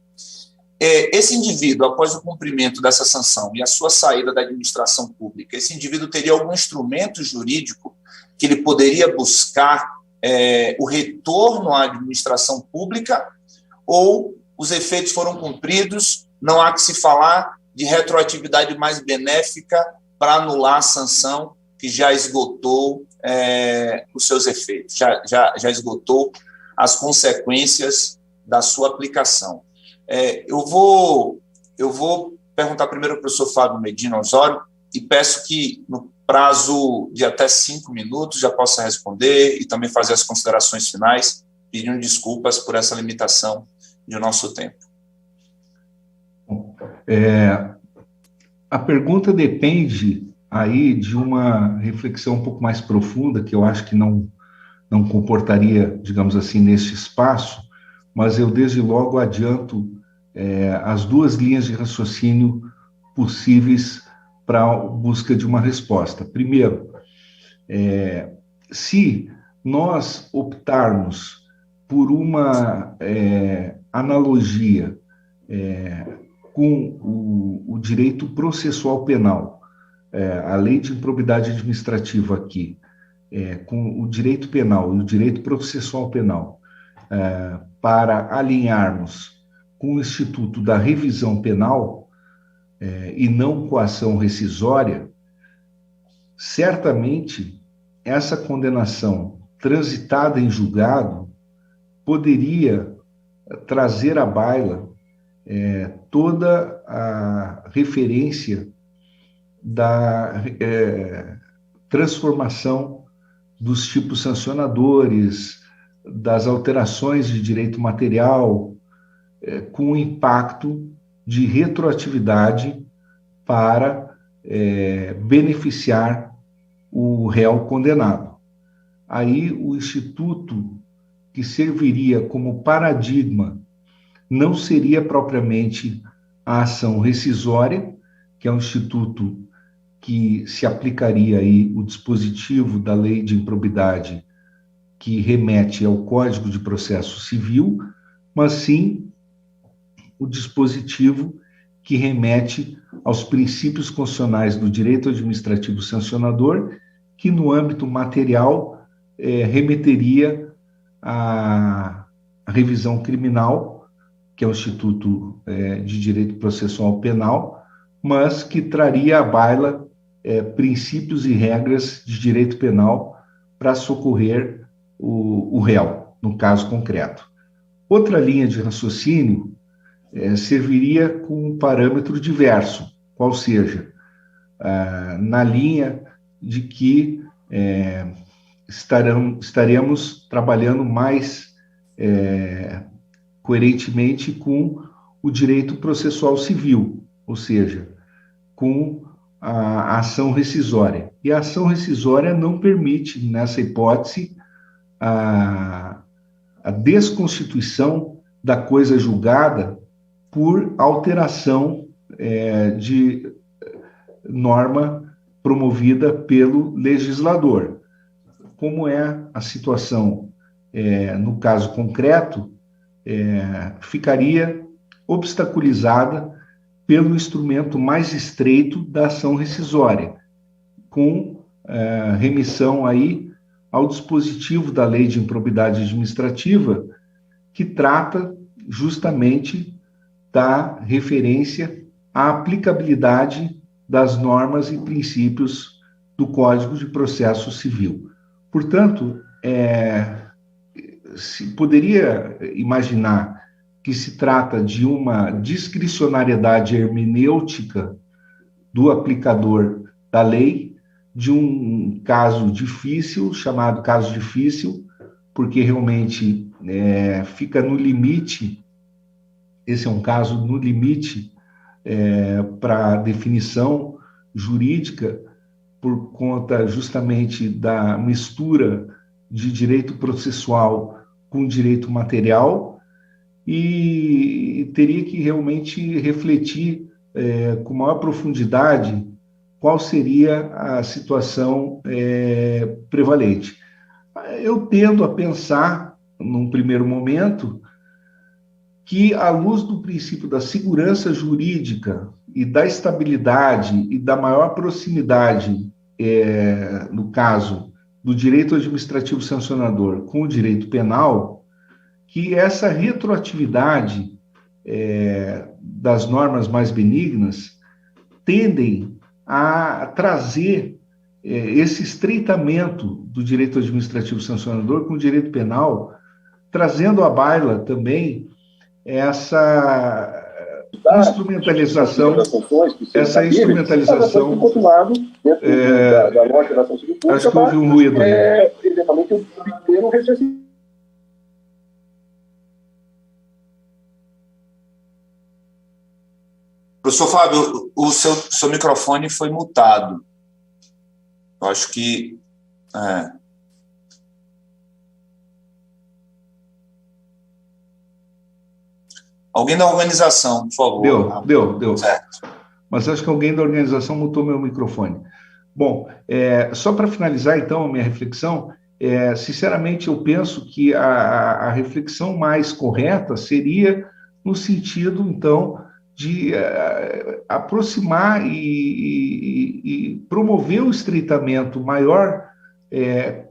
Esse indivíduo, após o cumprimento dessa sanção e a sua saída da administração pública, esse indivíduo teria algum instrumento jurídico que ele poderia buscar o retorno à administração pública, ou os efeitos foram cumpridos, não há que se falar de retroatividade mais benéfica para anular a sanção que já esgotou os seus efeitos, já esgotou as consequências da sua aplicação. Eu vou perguntar primeiro ao professor Fábio Medina Osório e peço que, no prazo de até 5 minutos, já possa responder e também fazer as considerações finais, pedindo desculpas por essa limitação de nosso tempo. A pergunta depende aí de uma reflexão um pouco mais profunda, que eu acho que não comportaria, digamos assim, neste espaço, mas eu desde logo adianto as duas linhas de raciocínio possíveis para a busca de uma resposta. Primeiro, se nós optarmos por uma analogia com o direito processual penal, a lei de improbidade administrativa aqui, com o direito penal e o direito processual penal, para alinharmos com o Instituto da Revisão Penal e não com a ação rescisória, certamente essa condenação transitada em julgado poderia trazer à baila toda a referência da transformação dos tipos sancionadores, das alterações de direito material, com impacto de retroatividade para beneficiar o réu condenado. Aí o instituto que serviria como paradigma não seria propriamente a ação rescisória, que é um instituto que se aplicaria aí o dispositivo da lei de improbidade que remete ao Código de Processo Civil, mas sim o dispositivo que remete aos princípios constitucionais do direito administrativo sancionador, que no âmbito material remeteria à revisão criminal, que é o Instituto de Direito Processual Penal, mas que traria à baila princípios e regras de direito penal para socorrer o réu, no caso concreto. Outra linha de raciocínio serviria com um parâmetro diverso, qual seja, na linha de que estaremos trabalhando mais coerentemente com o direito processual civil, ou seja, com a ação rescisória. E a ação rescisória não permite, nessa hipótese, a desconstituição da coisa julgada por alteração de norma promovida pelo legislador. Como é a situação no caso concreto, ficaria obstaculizada pelo instrumento mais estreito da ação rescisória, com remissão aí ao dispositivo da Lei de Improbidade Administrativa, que trata justamente da referência à aplicabilidade das normas e princípios do Código de Processo Civil. Portanto, se poderia imaginar que se trata de uma discricionariedade hermenêutica do aplicador da lei, de um caso difícil, chamado caso difícil, porque realmente fica no limite, esse é um caso no limite para definição jurídica, por conta justamente da mistura de direito processual com direito material, e teria que realmente refletir com maior profundidade qual seria a situação prevalente. Eu tendo a pensar, num primeiro momento, que, à luz do princípio da segurança jurídica e da estabilidade e da maior proximidade, no caso do direito administrativo sancionador com o direito penal, que essa retroatividade das normas mais benignas tendem a trazer esse estreitamento do direito administrativo sancionador com o direito penal, trazendo à baila também essa instrumentalização, acho que houve um ruído aí. Professor Fábio, o seu microfone foi mutado. Eu acho que... Alguém da organização, por favor. Deu. Certo. Mas acho que alguém da organização mutou meu microfone. Bom, só para finalizar, então, a minha reflexão, sinceramente, eu penso que a reflexão mais correta seria no sentido, então, de aproximar e promover o estreitamento maior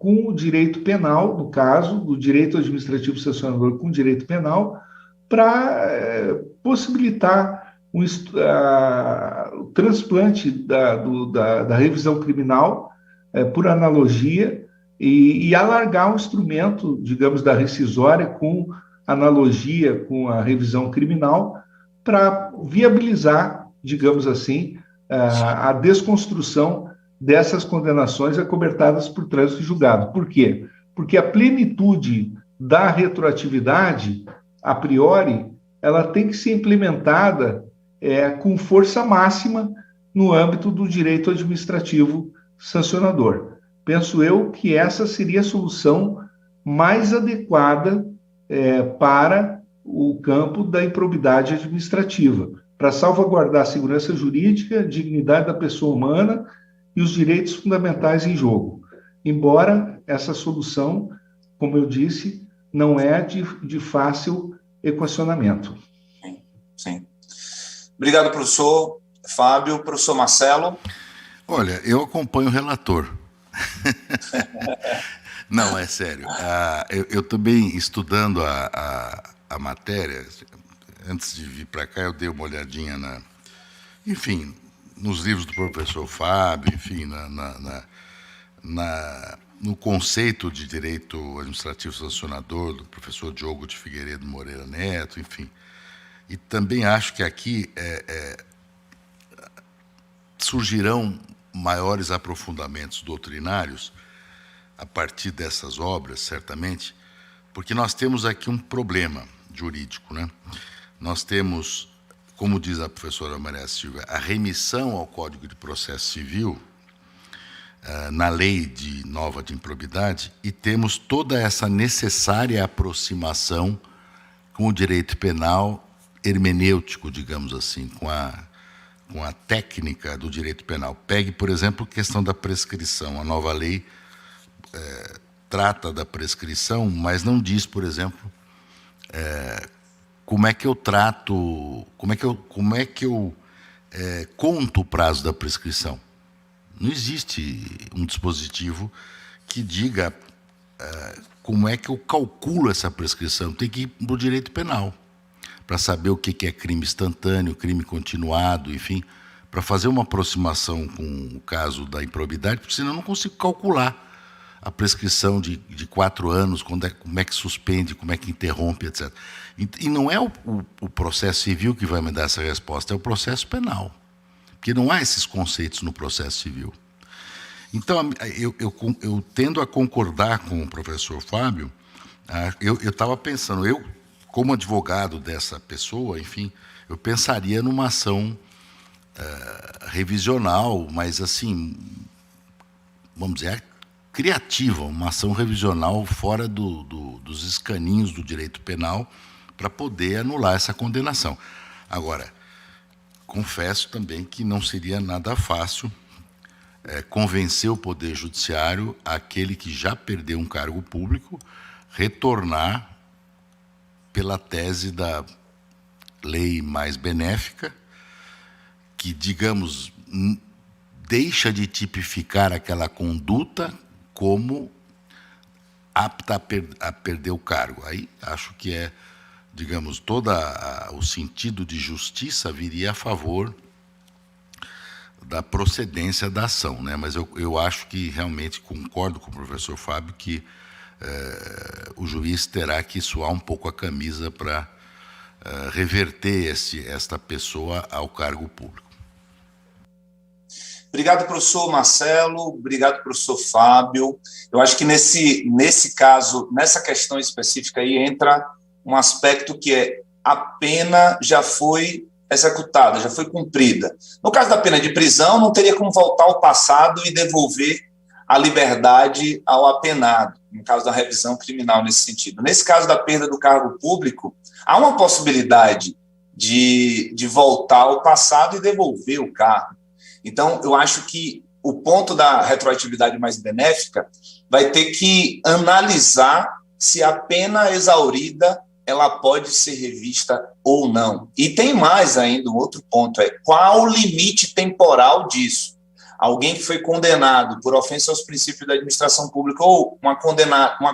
com o direito penal, no caso, do direito administrativo sancionador com o direito penal, para possibilitar o transplante da revisão criminal por analogia e alargar o instrumento, digamos, da rescisória com analogia com a revisão criminal, para viabilizar, digamos assim, a desconstrução dessas condenações acobertadas por trânsito julgado. Por quê? Porque a plenitude da retroatividade, a priori, ela tem que ser implementada com força máxima no âmbito do direito administrativo sancionador. Penso eu que essa seria a solução mais adequada para o campo da improbidade administrativa, para salvaguardar a segurança jurídica, a dignidade da pessoa humana e os direitos fundamentais em jogo. Embora essa solução, como eu disse, não é de fácil equacionamento. Sim. Obrigado, professor Fábio. Professor Marcelo? Olha, eu acompanho o relator. Não, é sério. Eu também, estudando a matéria, antes de vir para cá, eu dei uma olhadinha enfim, nos livros do professor Fábio, enfim, no conceito de direito administrativo sancionador do professor Diogo de Figueiredo Moreira Neto, enfim. E também acho que aqui surgirão maiores aprofundamentos doutrinários a partir dessas obras, certamente, porque nós temos aqui um problema jurídico, né? Nós temos, como diz a professora Maria Silvia, a remissão ao Código de Processo Civil, na lei nova de improbidade, e temos toda essa necessária aproximação com o direito penal hermenêutico, digamos assim, com a técnica do direito penal. Pegue, por exemplo, a questão da prescrição. A nova lei trata da prescrição, mas não diz, por exemplo, como é que eu trato, como é que eu conto o prazo da prescrição. Não existe um dispositivo que diga como é que eu calculo essa prescrição. Tem que ir para o direito penal, para saber o que é crime instantâneo, crime continuado, enfim, para fazer uma aproximação com o caso da improbidade, porque senão eu não consigo calcular a prescrição de 4 anos, como é que suspende, como é que interrompe, etc. E não é o processo civil que vai me dar essa resposta, é o processo penal. Porque não há esses conceitos no processo civil. Então, eu tendo a concordar com o professor Fábio, eu estava pensando, como advogado dessa pessoa, enfim, eu pensaria numa ação revisional, mas assim, vamos dizer, criativa, uma ação revisional fora dos escaninhos do direito penal para poder anular essa condenação. Agora, confesso também que não seria nada fácil convencer o Poder Judiciário, aquele que já perdeu um cargo público, retornar pela tese da lei mais benéfica, que, digamos, deixa de tipificar aquela conduta como apta a perder o cargo. Aí acho que digamos, todo o sentido de justiça viria a favor da procedência da ação, né? Mas eu acho que realmente concordo com o professor Fábio que o juiz terá que suar um pouco a camisa para reverter esta pessoa ao cargo público. Obrigado, professor Marcelo. Obrigado, professor Fábio. Eu acho que nesse caso, nessa questão específica aí, entra um aspecto que a pena já foi executada, já foi cumprida. No caso da pena de prisão, não teria como voltar ao passado e devolver a liberdade ao apenado, no caso da revisão criminal nesse sentido. Nesse caso da perda do cargo público, há uma possibilidade de voltar ao passado e devolver o cargo. Então, eu acho que o ponto da retroatividade mais benéfica vai ter que analisar se a pena exaurida ela pode ser revista ou não. E tem mais ainda, um outro ponto, qual o limite temporal disso? Alguém que foi condenado por ofensa aos princípios da administração pública ou uma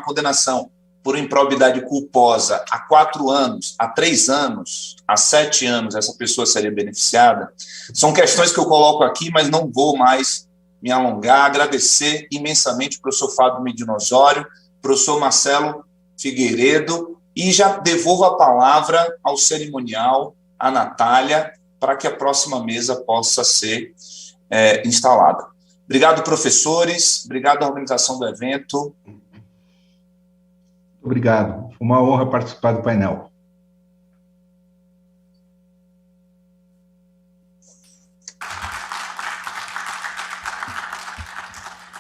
condenação por improbidade culposa há 4 anos, há 3 anos, há 7 anos, essa pessoa seria beneficiada? São questões que eu coloco aqui, mas não vou mais me alongar. Agradecer imensamente o professor Fábio Medina Osório, professor Marcelo Figueiredo, e já devolvo a palavra ao cerimonial a Natália, para que a próxima mesa possa ser instalada. Obrigado, professores. Obrigado à organização do evento. Obrigado. Foi uma honra participar do painel.